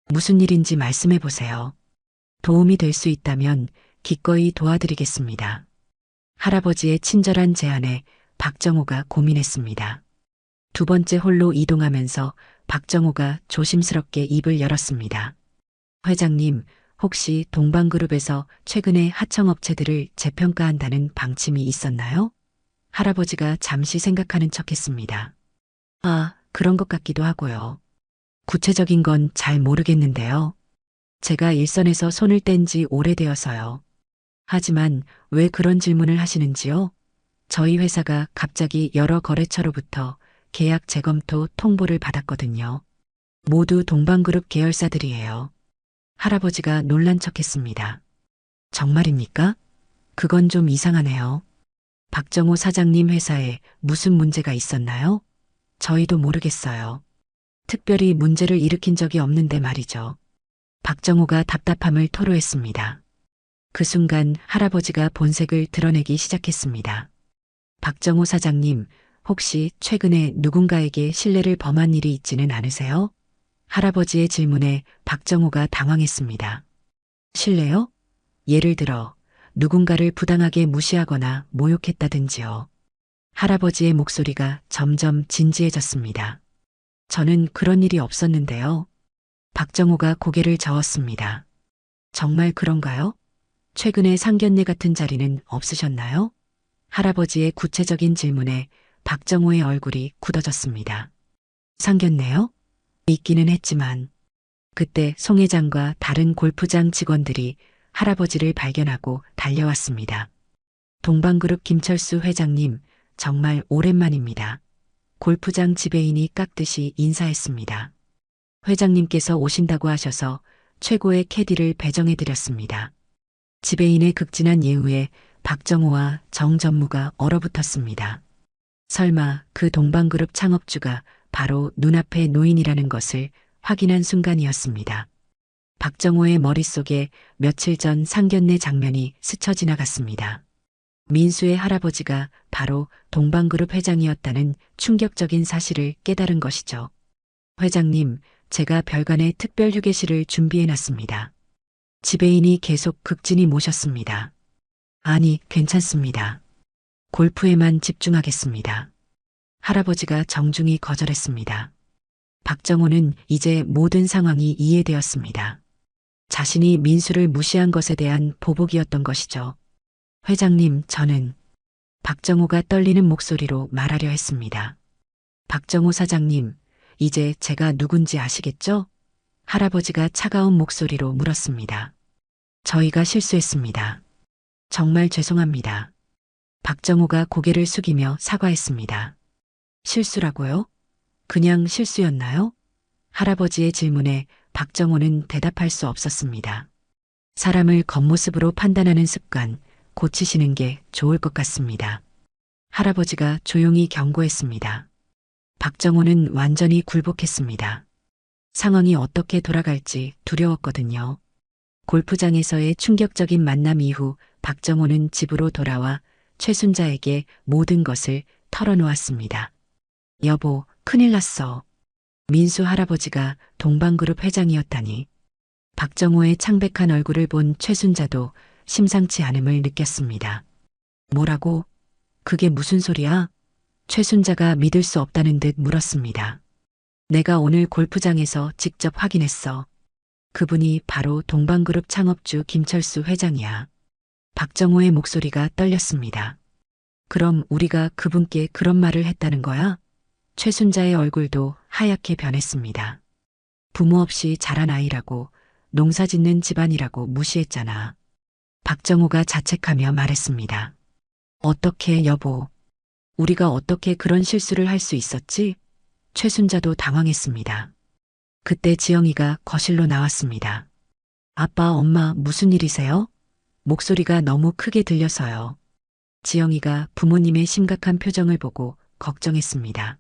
무슨 일인지 말씀해 보세요. 도움이 될 수 있다면 기꺼이 도와드리겠습니다. 할아버지의 친절한 제안에 박정호가 고민했습니다. 두 번째 홀로 이동하면서 박정호가 조심스럽게 입을 열었습니다. 회장님, 혹시 동방그룹에서 최근에 하청업체들을 재평가한다는 방침이 있었나요? 할아버지가 잠시 생각하는 척했습니다. 아, 그런 것 같기도 하고요. 구체적인 건 잘 모르겠는데요. 제가 일선에서 손을 뗀 지 오래되어서요. 하지만 왜 그런 질문을 하시는지요? 저희 회사가 갑자기 여러 거래처로부터 계약 재검토 통보를 받았거든요. 모두 동방그룹 계열사들이에요. 할아버지가 놀란 척했습니다. 정말입니까? 그건 좀 이상하네요. 박정호 사장님 회사에 무슨 문제가 있었나요? 저희도 모르겠어요. 특별히 문제를 일으킨 적이 없는데 말이죠. 박정호가 답답함을 토로했습니다. 그 순간 할아버지가 본색을 드러내기 시작했습니다. 박정호 사장님, 혹시 최근에 누군가에게 신뢰를 범한 일이 있지는 않으세요? 할아버지의 질문에 박정호가 당황했습니다. 신뢰요? 예를 들어 누군가를 부당하게 무시하거나 모욕했다든지요. 할아버지의 목소리가 점점 진지해졌습니다. 저는 그런 일이 없었는데요. 박정호가 고개를 저었습니다. 정말 그런가요? 최근에 상견례 같은 자리는 없으셨나요? 할아버지의 구체적인 질문에 박정호의 얼굴이 굳어졌습니다. 상견례요? 있기는 했지만 그때 송 회장과 다른 골프장 직원들이 할아버지를 발견하고 달려왔습니다. 동방그룹 김철수 회장님, 정말 오랜만입니다. 골프장 지배인이 깍듯이 인사했습니다. 회장님께서 오신다고 하셔서 최고의 캐디를 배정해드렸습니다. 지배인의 극진한 예우에 박정호와 정 전무가 얼어붙었습니다. 설마 그 동방그룹 창업주가 바로 눈앞의 노인이라는 것을 확인한 순간이었습니다. 박정호의 머릿속에 며칠 전 상견례 장면이 스쳐 지나갔습니다. 민수의 할아버지가 바로 동방그룹 회장이었다는 충격적인 사실을 깨달은 것이죠. 회장님, 제가 별관의 특별 휴게실을 준비해놨습니다. 지배인이 계속 극진히 모셨습니다. 아니, 괜찮습니다. 골프에만 집중하겠습니다. 할아버지가 정중히 거절했습니다. 박정호는 이제 모든 상황이 이해되었습니다. 자신이 민수를 무시한 것에 대한 보복이었던 것이죠. 회장님, 저는 박정호가 떨리는 목소리로 말하려 했습니다. 박정호 사장님, 이제 제가 누군지 아시겠죠? 할아버지가 차가운 목소리로 물었습니다. 저희가 실수했습니다. 정말 죄송합니다. 박정호가 고개를 숙이며 사과했습니다. 실수라고요? 그냥 실수였나요? 할아버지의 질문에 박정호는 대답할 수 없었습니다. 사람을 겉모습으로 판단하는 습관, 고치시는 게 좋을 것 같습니다. 할아버지가 조용히 경고했습니다. 박정호는 완전히 굴복했습니다. 상황이 어떻게 돌아갈지 두려웠거든요. 골프장에서의 충격적인 만남 이후 박정호는 집으로 돌아와 최순자에게 모든 것을 털어놓았습니다. 여보, 큰일 났어. 민수 할아버지가 동방그룹 회장이었다니. 박정호의 창백한 얼굴을 본 최순자도 심상치 않음을 느꼈습니다. 뭐라고? 그게 무슨 소리야? 최순자가 믿을 수 없다는 듯 물었습니다. 내가 오늘 골프장에서 직접 확인했어. 그분이 바로 동방그룹 창업주 김철수 회장이야. 박정호의 목소리가 떨렸습니다. 그럼 우리가 그분께 그런 말을 했다는 거야? 최순자의 얼굴도 하얗게 변했습니다. 부모 없이 자란 아이라고, 농사 짓는 집안이라고 무시했잖아. 박정호가 자책하며 말했습니다. 어떻게 여보? 우리가 어떻게 그런 실수를 할 수 있었지? 최순자도 당황했습니다. 그때 지영이가 거실로 나왔습니다. 아빠, 엄마 무슨 일이세요? 목소리가 너무 크게 들려서요. 지영이가 부모님의 심각한 표정을 보고 걱정했습니다.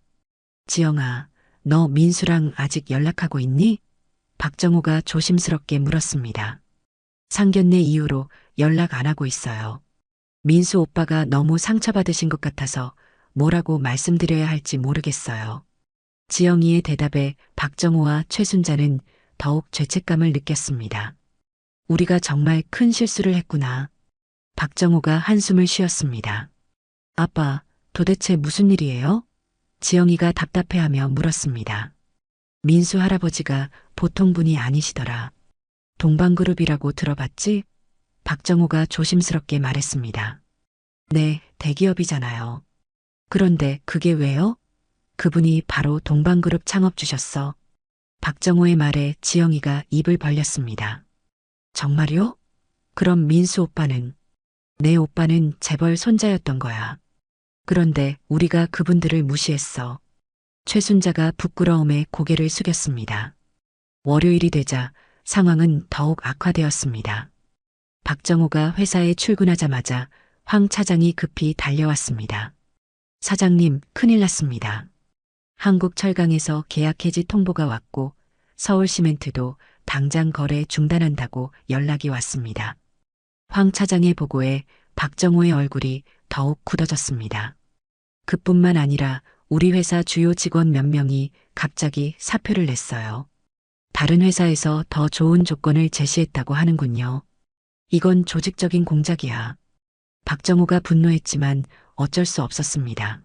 지영아, 너 민수랑 아직 연락하고 있니? 박정호가 조심스럽게 물었습니다. 상견례 이후로 연락 안 하고 있어요. 민수 오빠가 너무 상처받으신 것 같아서 뭐라고 말씀드려야 할지 모르겠어요. 지영이의 대답에 박정호와 최순자는 더욱 죄책감을 느꼈습니다. 우리가 정말 큰 실수를 했구나. 박정호가 한숨을 쉬었습니다. 아빠, 도대체 무슨 일이에요? 지영이가 답답해하며 물었습니다. 민수 할아버지가 보통 분이 아니시더라. 동방그룹이라고 들어봤지? 박정호가 조심스럽게 말했습니다. 네, 대기업이잖아요. 그런데 그게 왜요? 그분이 바로 동방그룹 창업주셨어. 박정호의 말에 지영이가 입을 벌렸습니다. 정말요? 그럼 민수 오빠는? 내 오빠는 재벌 손자였던 거야. 그런데 우리가 그분들을 무시했어. 최순자가 부끄러움에 고개를 숙였습니다. 월요일이 되자 상황은 더욱 악화되었습니다. 박정호가 회사에 출근하자마자 황 차장이 급히 달려왔습니다. 사장님, 큰일 났습니다. 한국철강에서 계약 해지 통보가 왔고 서울시멘트도 당장 거래 중단한다고 연락이 왔습니다. 황 차장의 보고에 박정호의 얼굴이 더욱 굳어졌습니다. 그뿐만 아니라 우리 회사 주요 직원 몇 명이 갑자기 사표를 냈어요. 다른 회사에서 더 좋은 조건을 제시했다고 하는군요. 이건 조직적인 공작이야. 박정호가 분노했지만 어쩔 수 없었습니다.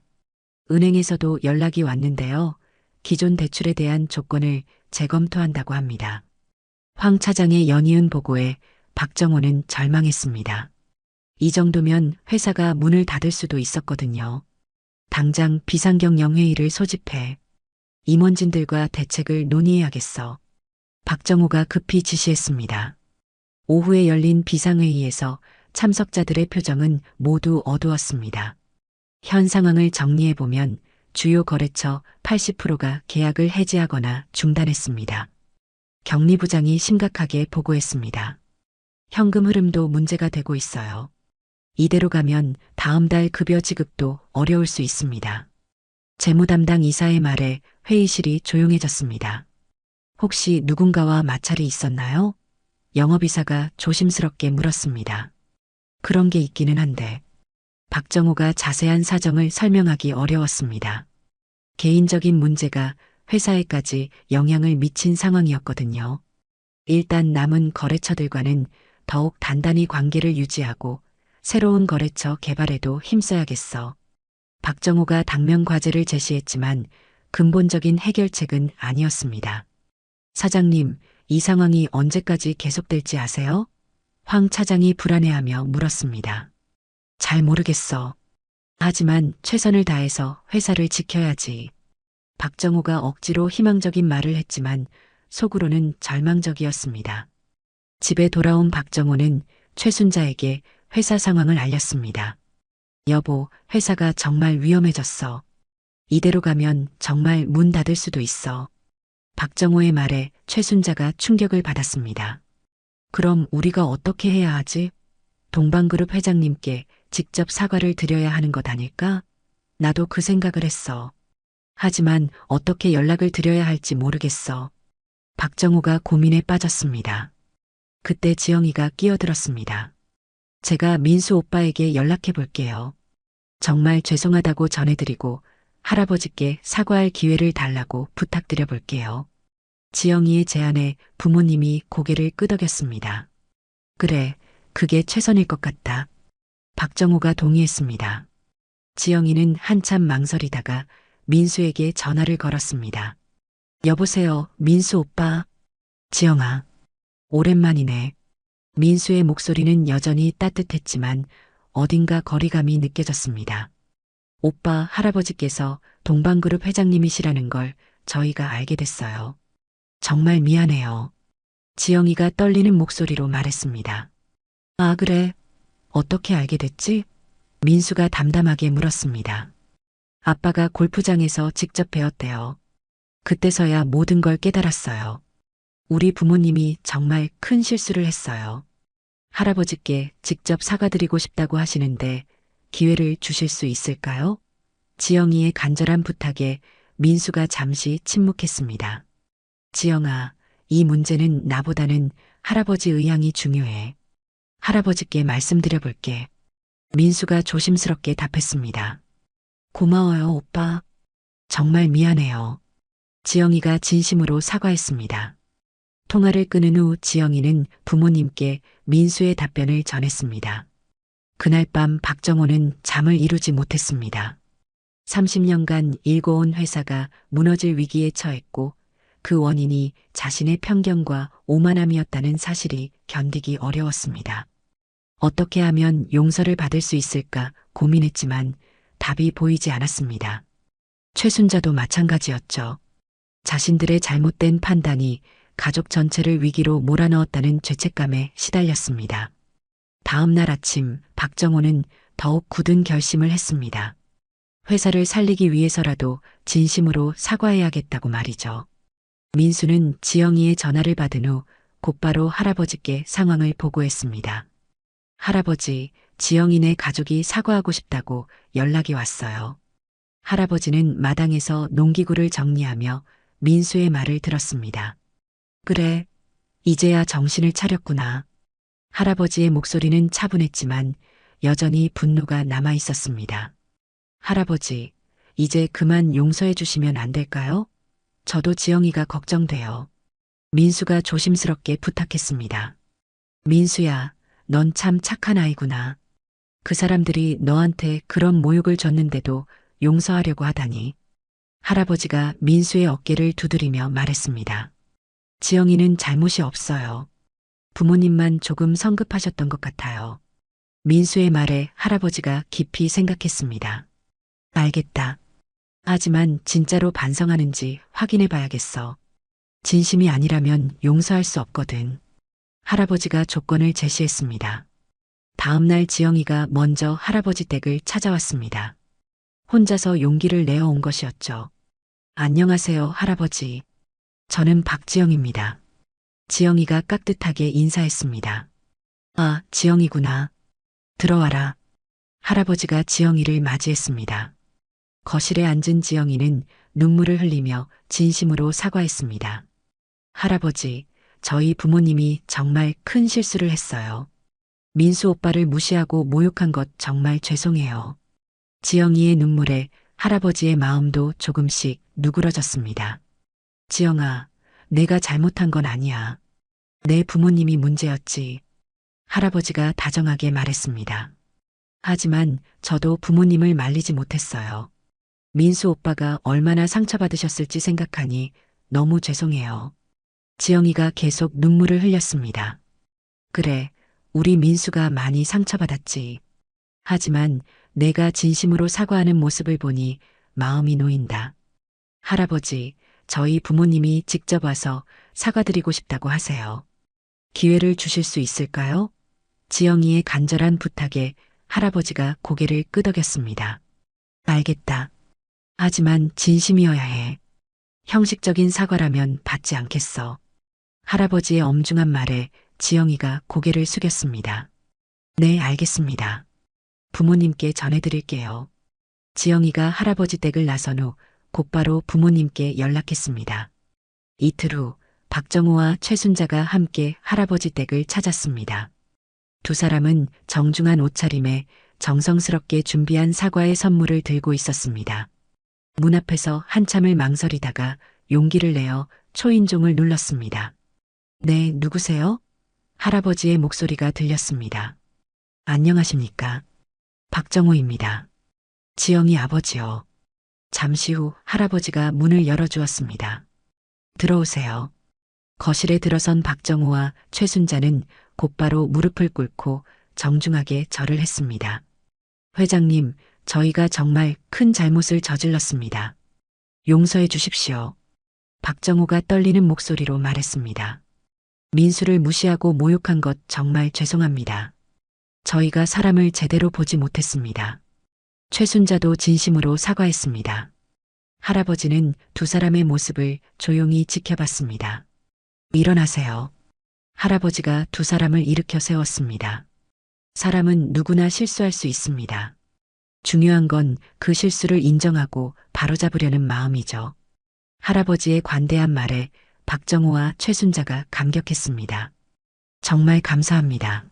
은행에서도 연락이 왔는데요. 기존 대출에 대한 조건을 재검토한다고 합니다. 황 차장의 연이은 보고에 박정호는 절망했습니다. 이 정도면 회사가 문을 닫을 수도 있었거든요. 당장 비상경영 회의를 소집해 임원진들과 대책을 논의해야겠어. 박정호가 급히 지시했습니다. 오후에 열린 비상회의에서 참석자들의 표정은 모두 어두웠습니다. 현 상황을 정리해보면 주요 거래처 80%가 계약을 해지하거나 중단했습니다. 격리부장이 심각하게 보고했습니다. 현금 흐름도 문제가 되고 있어요. 이대로 가면 다음 달 급여 지급도 어려울 수 있습니다. 재무담당 이사의 말에 회의실이 조용해졌습니다. 혹시 누군가와 마찰이 있었나요? 영업이사가 조심스럽게 물었습니다. 그런 게 있기는 한데 박정호가 자세한 사정을 설명하기 어려웠습니다. 개인적인 문제가 회사에까지 영향을 미친 상황이었거든요. 일단 남은 거래처들과는 더욱 단단히 관계를 유지하고 새로운 거래처 개발에도 힘써야겠어. 박정호가 당면 과제를 제시했지만 근본적인 해결책은 아니었습니다. 사장님, 이 상황이 언제까지 계속될지 아세요? 황 차장이 불안해하며 물었습니다. 잘 모르겠어. 하지만 최선을 다해서 회사를 지켜야지. 박정호가 억지로 희망적인 말을 했지만 속으로는 절망적이었습니다. 집에 돌아온 박정호는 최순자에게 회사 상황을 알렸습니다. 여보, 회사가 정말 위험해졌어. 이대로 가면 정말 문 닫을 수도 있어. 박정호의 말에 최순자가 충격을 받았습니다. 그럼 우리가 어떻게 해야 하지? 동방그룹 회장님께 직접 사과를 드려야 하는 것 아닐까? 나도 그 생각을 했어. 하지만 어떻게 연락을 드려야 할지 모르겠어. 박정호가 고민에 빠졌습니다. 그때 지영이가 끼어들었습니다. 제가 민수 오빠에게 연락해 볼게요. 정말 죄송하다고 전해드리고 할아버지께 사과할 기회를 달라고 부탁드려 볼게요. 지영이의 제안에 부모님이 고개를 끄덕였습니다. 그래, 그게 최선일 것 같다. 박정호가 동의했습니다. 지영이는 한참 망설이다가 민수에게 전화를 걸었습니다. 여보세요, 민수 오빠. 지영아, 오랜만이네. 민수의 목소리는 여전히 따뜻했지만 어딘가 거리감이 느껴졌습니다. 오빠, 할아버지께서 동방그룹 회장님이시라는 걸 저희가 알게 됐어요. 정말 미안해요. 지영이가 떨리는 목소리로 말했습니다. 아, 그래? 어떻게 알게 됐지? 민수가 담담하게 물었습니다. 아빠가 골프장에서 직접 배웠대요. 그때서야 모든 걸 깨달았어요. 우리 부모님이 정말 큰 실수를 했어요. 할아버지께 직접 사과드리고 싶다고 하시는데 기회를 주실 수 있을까요? 지영이의 간절한 부탁에 민수가 잠시 침묵했습니다. 지영아, 이 문제는 나보다는 할아버지 의향이 중요해. 할아버지께 말씀드려 볼게. 민수가 조심스럽게 답했습니다. 고마워요, 오빠. 정말 미안해요. 지영이가 진심으로 사과했습니다. 통화를 끊은 후 지영이는 부모님께 민수의 답변을 전했습니다. 그날 밤 박정호는 잠을 이루지 못했습니다. 30년간 일궈온 회사가 무너질 위기에 처했고 그 원인이 자신의 편견과 오만함이었다는 사실이 견디기 어려웠습니다. 어떻게 하면 용서를 받을 수 있을까 고민했지만 답이 보이지 않았습니다. 최순자도 마찬가지였죠. 자신들의 잘못된 판단이 가족 전체를 위기로 몰아넣었다는 죄책감에 시달렸습니다. 다음 날 아침 박정호는 더욱 굳은 결심을 했습니다. 회사를 살리기 위해서라도 진심으로 사과해야겠다고 말이죠. 민수는 지영이의 전화를 받은 후 곧바로 할아버지께 상황을 보고했습니다. 할아버지, 지영이네 가족이 사과하고 싶다고 연락이 왔어요. 할아버지는 마당에서 농기구를 정리하며 민수의 말을 들었습니다. 그래, 이제야 정신을 차렸구나. 할아버지의 목소리는 차분했지만 여전히 분노가 남아 있었습니다. 할아버지, 이제 그만 용서해 주시면 안 될까요? 저도 지영이가 걱정돼요. 민수가 조심스럽게 부탁했습니다. 민수야, 넌 참 착한 아이구나. 그 사람들이 너한테 그런 모욕을 줬는데도 용서하려고 하다니. 할아버지가 민수의 어깨를 두드리며 말했습니다. 지영이는 잘못이 없어요. 부모님만 조금 성급하셨던 것 같아요. 민수의 말에 할아버지가 깊이 생각했습니다. 알겠다. 하지만 진짜로 반성하는지 확인해 봐야겠어. 진심이 아니라면 용서할 수 없거든. 할아버지가 조건을 제시했습니다. 다음날 지영이가 먼저 할아버지 댁을 찾아왔습니다. 혼자서 용기를 내어 온 것이었죠. 안녕하세요, 할아버지. 저는 박지영입니다. 지영이가 깍듯하게 인사했습니다. 아, 지영이구나. 들어와라. 할아버지가 지영이를 맞이했습니다. 거실에 앉은 지영이는 눈물을 흘리며 진심으로 사과했습니다. 할아버지, 저희 부모님이 정말 큰 실수를 했어요. 민수 오빠를 무시하고 모욕한 것 정말 죄송해요. 지영이의 눈물에 할아버지의 마음도 조금씩 누그러졌습니다. 지영아, 내가 잘못한 건 아니야. 내 부모님이 문제였지. 할아버지가 다정하게 말했습니다. 하지만 저도 부모님을 말리지 못했어요. 민수 오빠가 얼마나 상처받으셨을지 생각하니 너무 죄송해요. 지영이가 계속 눈물을 흘렸습니다. 그래, 우리 민수가 많이 상처받았지. 하지만 내가 진심으로 사과하는 모습을 보니 마음이 놓인다. 할아버지, 저희 부모님이 직접 와서 사과드리고 싶다고 하세요. 기회를 주실 수 있을까요? 지영이의 간절한 부탁에 할아버지가 고개를 끄덕였습니다. 알겠다. 하지만 진심이어야 해. 형식적인 사과라면 받지 않겠어. 할아버지의 엄중한 말에 지영이가 고개를 숙였습니다. 네, 알겠습니다. 부모님께 전해드릴게요. 지영이가 할아버지 댁을 나선 후 곧바로 부모님께 연락했습니다. 이틀 후 박정호와 최순자가 함께 할아버지 댁을 찾았습니다. 두 사람은 정중한 옷차림에 정성스럽게 준비한 사과의 선물을 들고 있었습니다. 문 앞에서 한참을 망설이다가 용기를 내어 초인종을 눌렀습니다. 네, 누구세요? 할아버지의 목소리가 들렸습니다. 안녕하십니까? 박정호입니다. 지영이 아버지요. 잠시 후 할아버지가 문을 열어주었습니다. 들어오세요. 거실에 들어선 박정호와 최순자는 곧바로 무릎을 꿇고 정중하게 절을 했습니다. 회장님, 저희가 정말 큰 잘못을 저질렀습니다. 용서해 주십시오. 박정호가 떨리는 목소리로 말했습니다. 민수를 무시하고 모욕한 것 정말 죄송합니다. 저희가 사람을 제대로 보지 못했습니다. 최순자도 진심으로 사과했습니다. 할아버지는 두 사람의 모습을 조용히 지켜봤습니다. 일어나세요. 할아버지가 두 사람을 일으켜 세웠습니다. 사람은 누구나 실수할 수 있습니다. 중요한 건 그 실수를 인정하고 바로잡으려는 마음이죠. 할아버지의 관대한 말에 박정호와 최순자가 감격했습니다. 정말 감사합니다.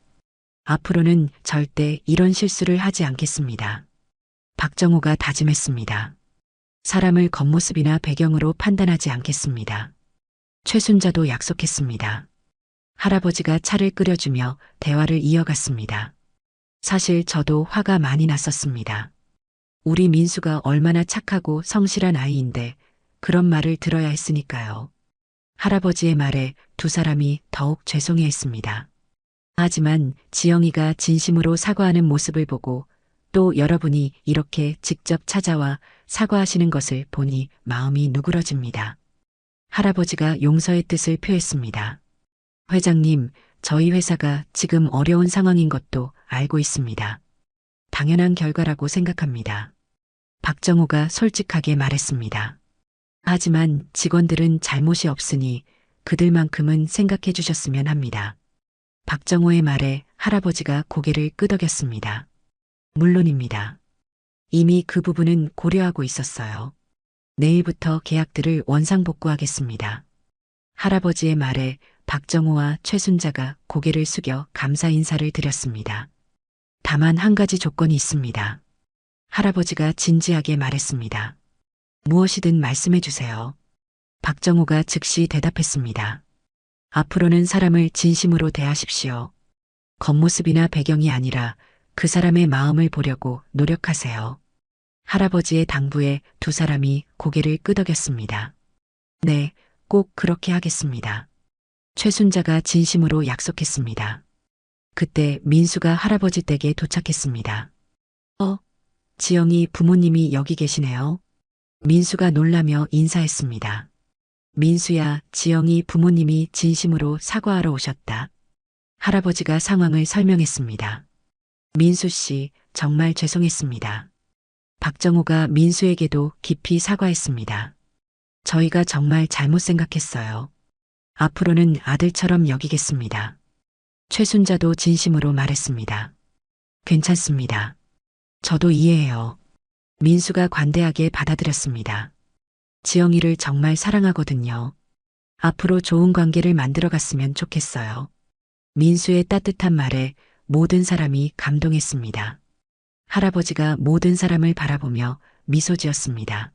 앞으로는 절대 이런 실수를 하지 않겠습니다. 박정호가 다짐했습니다. 사람을 겉모습이나 배경으로 판단하지 않겠습니다. 최순자도 약속했습니다. 할아버지가 차를 끓여주며 대화를 이어갔습니다. 사실 저도 화가 많이 났었습니다. 우리 민수가 얼마나 착하고 성실한 아이인데 그런 말을 들어야 했으니까요. 할아버지의 말에 두 사람이 더욱 죄송해했습니다. 하지만 지영이가 진심으로 사과하는 모습을 보고 또 여러분이 이렇게 직접 찾아와 사과하시는 것을 보니 마음이 누그러집니다. 할아버지가 용서의 뜻을 표했습니다. 회장님, 저희 회사가 지금 어려운 상황인 것도 알고 있습니다. 당연한 결과라고 생각합니다. 박정호가 솔직하게 말했습니다. 하지만 직원들은 잘못이 없으니 그들만큼은 생각해 주셨으면 합니다. 박정호의 말에 할아버지가 고개를 끄덕였습니다. 물론입니다. 이미 그 부분은 고려하고 있었어요. 내일부터 계약들을 원상복구하겠습니다. 할아버지의 말에 박정호와 최순자가 고개를 숙여 감사 인사를 드렸습니다. 다만 한 가지 조건이 있습니다. 할아버지가 진지하게 말했습니다. 무엇이든 말씀해 주세요. 박정호가 즉시 대답했습니다. 앞으로는 사람을 진심으로 대하십시오. 겉모습이나 배경이 아니라 그 사람의 마음을 보려고 노력하세요. 할아버지의 당부에 두 사람이 고개를 끄덕였습니다. 네, 꼭 그렇게 하겠습니다. 최순자가 진심으로 약속했습니다. 그때 민수가 할아버지 댁에 도착했습니다. 지영이 부모님이 여기 계시네요. 민수가 놀라며 인사했습니다. 민수야, 지영이 부모님이 진심으로 사과하러 오셨다. 할아버지가 상황을 설명했습니다. 민수 씨, 정말 죄송했습니다. 박정호가 민수에게도 깊이 사과했습니다. 저희가 정말 잘못 생각했어요. 앞으로는 아들처럼 여기겠습니다. 최순자도 진심으로 말했습니다. 괜찮습니다. 저도 이해해요. 민수가 관대하게 받아들였습니다. 지영이를 정말 사랑하거든요. 앞으로 좋은 관계를 만들어 갔으면 좋겠어요. 민수의 따뜻한 말에 모든 사람이 감동했습니다. 할아버지가 모든 사람을 바라보며 미소 지었습니다.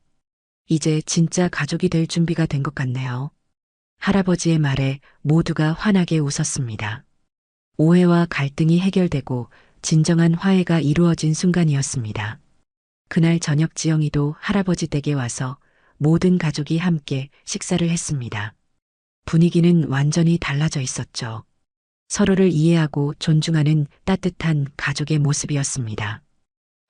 이제 진짜 가족이 될 준비가 된 것 같네요. 할아버지의 말에 모두가 환하게 웃었습니다. 오해와 갈등이 해결되고 진정한 화해가 이루어진 순간이었습니다. 그날 저녁 지영이도 할아버지 댁에 와서 모든 가족이 함께 식사를 했습니다. 분위기는 완전히 달라져 있었죠. 서로를 이해하고 존중하는 따뜻한 가족의 모습이었습니다.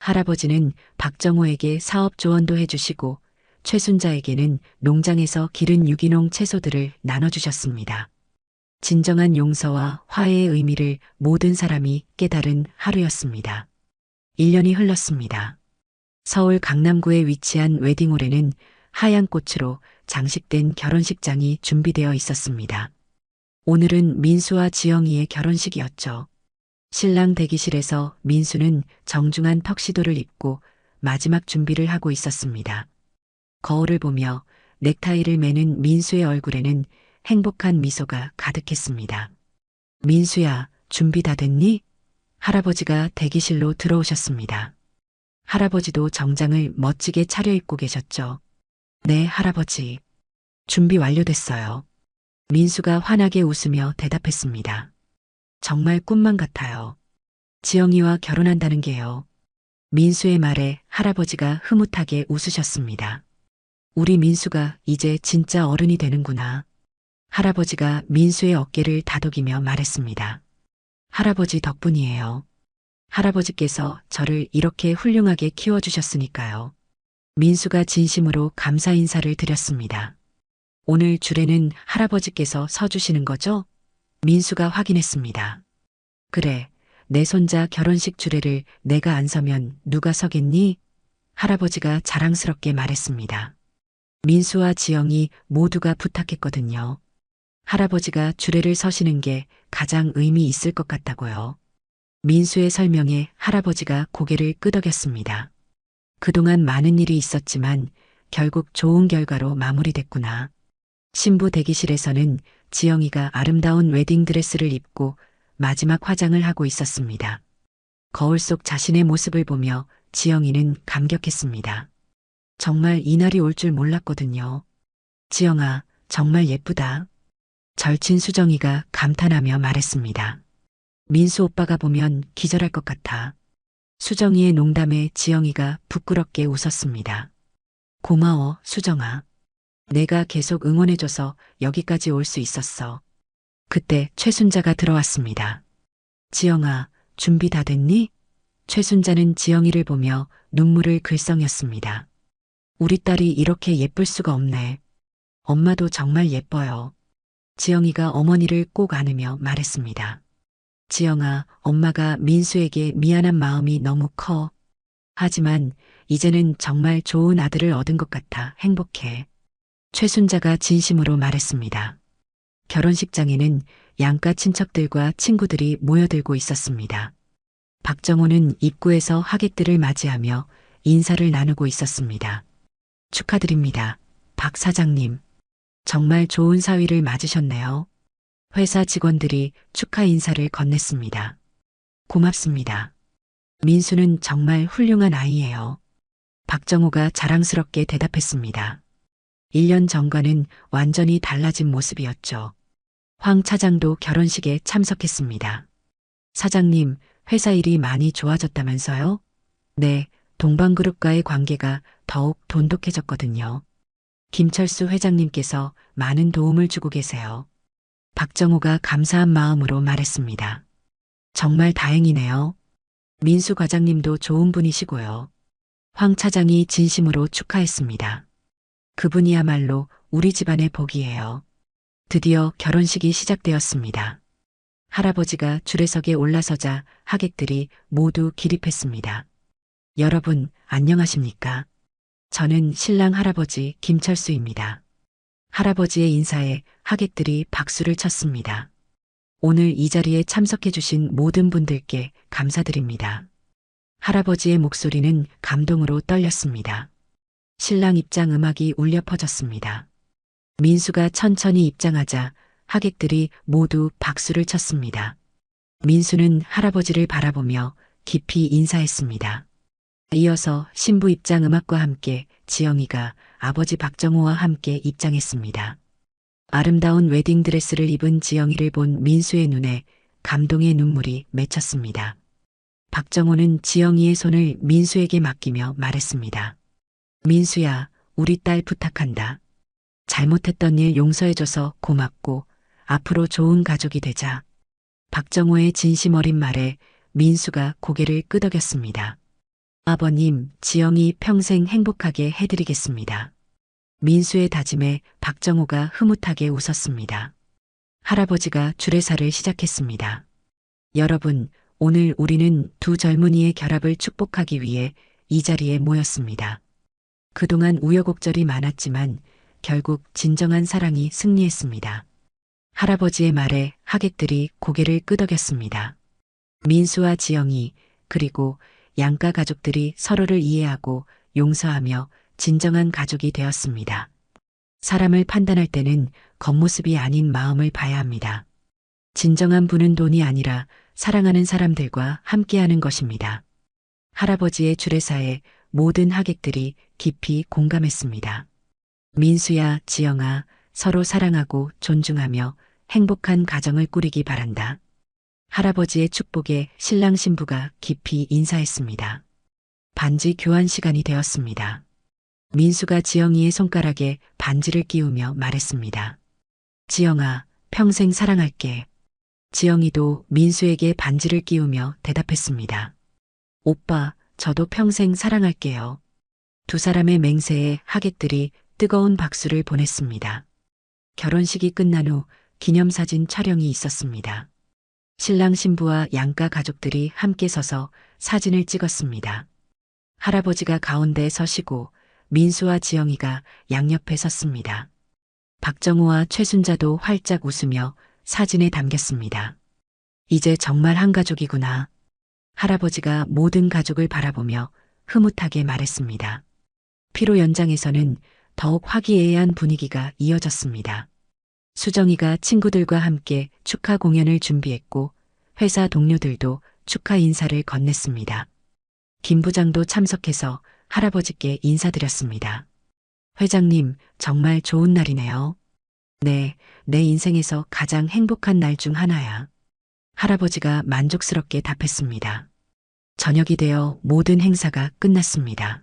할아버지는 박정호에게 사업 조언도 해주시고 최순자에게는 농장에서 기른 유기농 채소들을 나눠주셨습니다. 진정한 용서와 화해의 의미를 모든 사람이 깨달은 하루였습니다. 1년이 흘렀습니다. 서울 강남구에 위치한 웨딩홀에는 하얀 꽃으로 장식된 결혼식장이 준비되어 있었습니다. 오늘은 민수와 지영이의 결혼식이었죠. 신랑 대기실에서 민수는 정중한 턱시도를 입고 마지막 준비를 하고 있었습니다. 거울을 보며 넥타이를 매는 민수의 얼굴에는 행복한 미소가 가득했습니다. 민수야, 준비 다 됐니? 할아버지가 대기실로 들어오셨습니다. 할아버지도 정장을 멋지게 차려입고 계셨죠. 네, 할아버지. 준비 완료됐어요. 민수가 환하게 웃으며 대답했습니다. 정말 꿈만 같아요. 지영이와 결혼한다는 게요. 민수의 말에 할아버지가 흐뭇하게 웃으셨습니다. 우리 민수가 이제 진짜 어른이 되는구나. 할아버지가 민수의 어깨를 다독이며 말했습니다. 할아버지 덕분이에요. 할아버지께서 저를 이렇게 훌륭하게 키워주셨으니까요. 민수가 진심으로 감사 인사를 드렸습니다. 오늘 주례는 할아버지께서 서주시는 거죠? 민수가 확인했습니다. 그래, 내 손자 결혼식 주례를 내가 안 서면 누가 서겠니? 할아버지가 자랑스럽게 말했습니다. 민수와 지영이 모두가 부탁했거든요. 할아버지가 주례를 서시는 게 가장 의미 있을 것 같다고요. 민수의 설명에 할아버지가 고개를 끄덕였습니다. 그동안 많은 일이 있었지만 결국 좋은 결과로 마무리됐구나. 신부 대기실에서는 지영이가 아름다운 웨딩드레스를 입고 마지막 화장을 하고 있었습니다. 거울 속 자신의 모습을 보며 지영이는 감격했습니다. 정말 이날이 올 줄 몰랐거든요. 지영아, 정말 예쁘다. 절친 수정이가 감탄하며 말했습니다. 민수 오빠가 보면 기절할 것 같아. 수정이의 농담에 지영이가 부끄럽게 웃었습니다. 고마워, 수정아. 내가 계속 응원해줘서 여기까지 올 수 있었어. 그때 최순자가 들어왔습니다. 지영아, 준비 다 됐니? 최순자는 지영이를 보며 눈물을 글썽였습니다. 우리 딸이 이렇게 예쁠 수가 없네. 엄마도 정말 예뻐요. 지영이가 어머니를 꼭 안으며 말했습니다. 지영아, 엄마가 민수에게 미안한 마음이 너무 커. 하지만 이제는 정말 좋은 아들을 얻은 것 같아 행복해. 최순자가 진심으로 말했습니다. 결혼식장에는 양가 친척들과 친구들이 모여들고 있었습니다. 박정호는 입구에서 하객들을 맞이하며 인사를 나누고 있었습니다. 축하드립니다. 박 사장님. 정말 좋은 사위를 맞으셨네요. 회사 직원들이 축하 인사를 건넸습니다. 고맙습니다. 민수는 정말 훌륭한 아이예요. 박정호가 자랑스럽게 대답했습니다. 1년 전과는 완전히 달라진 모습이었죠. 황 차장도 결혼식에 참석했습니다. 사장님, 회사 일이 많이 좋아졌다면서요? 네, 동방그룹과의 관계가 더욱 돈독해졌거든요. 김철수 회장님께서 많은 도움을 주고 계세요. 박정호가 감사한 마음으로 말했습니다. 정말 다행이네요. 민수 과장님도 좋은 분이시고요. 황 차장이 진심으로 축하했습니다. 그분이야말로 우리 집안의 복이에요. 드디어 결혼식이 시작되었습니다. 할아버지가 주례석에 올라서자 하객들이 모두 기립했습니다. 여러분, 안녕하십니까? 저는 신랑 할아버지 김철수입니다. 할아버지의 인사에 하객들이 박수를 쳤습니다. 오늘 이 자리에 참석해 주신 모든 분들께 감사드립니다. 할아버지의 목소리는 감동으로 떨렸습니다. 신랑 입장 음악이 울려 퍼졌습니다. 민수가 천천히 입장하자 하객들이 모두 박수를 쳤습니다. 민수는 할아버지를 바라보며 깊이 인사했습니다. 이어서 신부 입장 음악과 함께 지영이가 아버지 박정호와 함께 입장했습니다. 아름다운 웨딩드레스를 입은 지영이를 본 민수의 눈에 감동의 눈물이 맺혔습니다. 박정호는 지영이의 손을 민수에게 맡기며 말했습니다. 민수야, 우리 딸 부탁한다. 잘못했던 일 용서해줘서 고맙고 앞으로 좋은 가족이 되자. 박정호의 진심 어린 말에 민수가 고개를 끄덕였습니다. 아버님, 지영이 평생 행복하게 해드리겠습니다. 민수의 다짐에 박정호가 흐뭇하게 웃었습니다. 할아버지가 주례사를 시작했습니다. 여러분, 오늘 우리는 두 젊은이의 결합을 축복하기 위해 이 자리에 모였습니다. 그동안 우여곡절이 많았지만 결국 진정한 사랑이 승리했습니다. 할아버지의 말에 하객들이 고개를 끄덕였습니다. 민수와 지영이 그리고 양가 가족들이 서로를 이해하고 용서하며 진정한 가족이 되었습니다. 사람을 판단할 때는 겉모습이 아닌 마음을 봐야 합니다. 진정한 부는 돈이 아니라 사랑하는 사람들과 함께하는 것입니다. 할아버지의 주례사에 모든 하객들이 깊이 공감했습니다. 민수야, 지영아, 서로 사랑하고 존중하며 행복한 가정을 꾸리기 바란다. 할아버지의 축복에 신랑 신부가 깊이 인사했습니다. 반지 교환 시간이 되었습니다. 민수가 지영이의 손가락에 반지를 끼우며 말했습니다. 지영아, 평생 사랑할게. 지영이도 민수에게 반지를 끼우며 대답했습니다. 오빠, 저도 평생 사랑할게요. 두 사람의 맹세에 하객들이 뜨거운 박수를 보냈습니다. 결혼식이 끝난 후 기념사진 촬영이 있었습니다. 신랑 신부와 양가 가족들이 함께 서서 사진을 찍었습니다. 할아버지가 가운데 서시고 민수와 지영이가 양옆에 섰습니다. 박정호와 최순자도 활짝 웃으며 사진에 담겼습니다. 이제 정말 한 가족이구나. 할아버지가 모든 가족을 바라보며 흐뭇하게 말했습니다. 피로 연장에서는 더욱 화기애애한 분위기가 이어졌습니다. 수정이가 친구들과 함께 축하 공연을 준비했고 회사 동료들도 축하 인사를 건넸습니다. 김 부장도 참석해서 할아버지께 인사드렸습니다. 회장님, 정말 좋은 날이네요. 네, 내 인생에서 가장 행복한 날 중 하나야. 할아버지가 만족스럽게 답했습니다. 저녁이 되어 모든 행사가 끝났습니다.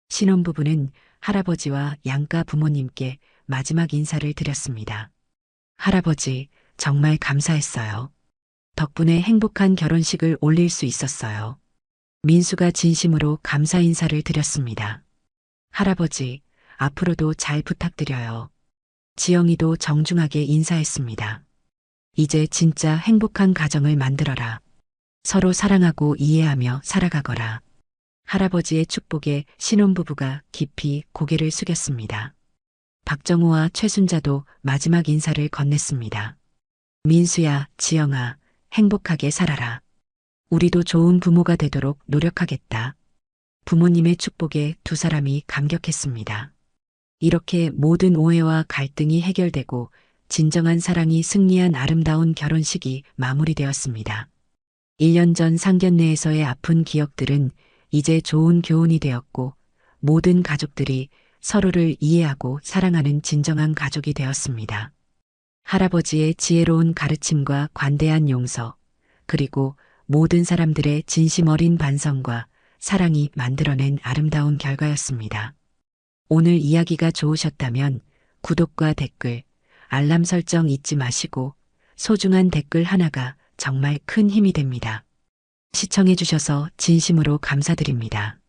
신혼부부는 할아버지와 양가 부모님께 마지막 인사를 드렸습니다. 할아버지, 정말 감사했어요. 덕분에 행복한 결혼식을 올릴 수 있었어요. 민수가 진심으로 감사 인사를 드렸습니다. 할아버지, 앞으로도 잘 부탁드려요. 지영이도 정중하게 인사했습니다. 이제 진짜 행복한 가정을 만들어라. 서로 사랑하고 이해하며 살아가거라. 할아버지의 축복에 신혼부부가 깊이 고개를 숙였습니다. 박정호와 최순자도 마지막 인사를 건넸습니다. 민수야, 지영아, 행복하게 살아라. 우리도 좋은 부모가 되도록 노력하겠다. 부모님의 축복에 두 사람이 감격했습니다. 이렇게 모든 오해와 갈등이 해결되고 진정한 사랑이 승리한 아름다운 결혼식이 마무리되었습니다. 1년 전 상견례에서의 아픈 기억들은 이제 좋은 교훈이 되었고 모든 가족들이 서로를 이해하고 사랑하는 진정한 가족이 되었습니다. 할아버지의 지혜로운 가르침과 관대한 용서, 그리고 모든 사람들의 진심 어린 반성과 사랑이 만들어낸 아름다운 결과였습니다. 오늘 이야기가 좋으셨다면 구독과 댓글, 알람 설정 잊지 마시고 소중한 댓글 하나가 정말 큰 힘이 됩니다. 시청해 주셔서 진심으로 감사드립니다.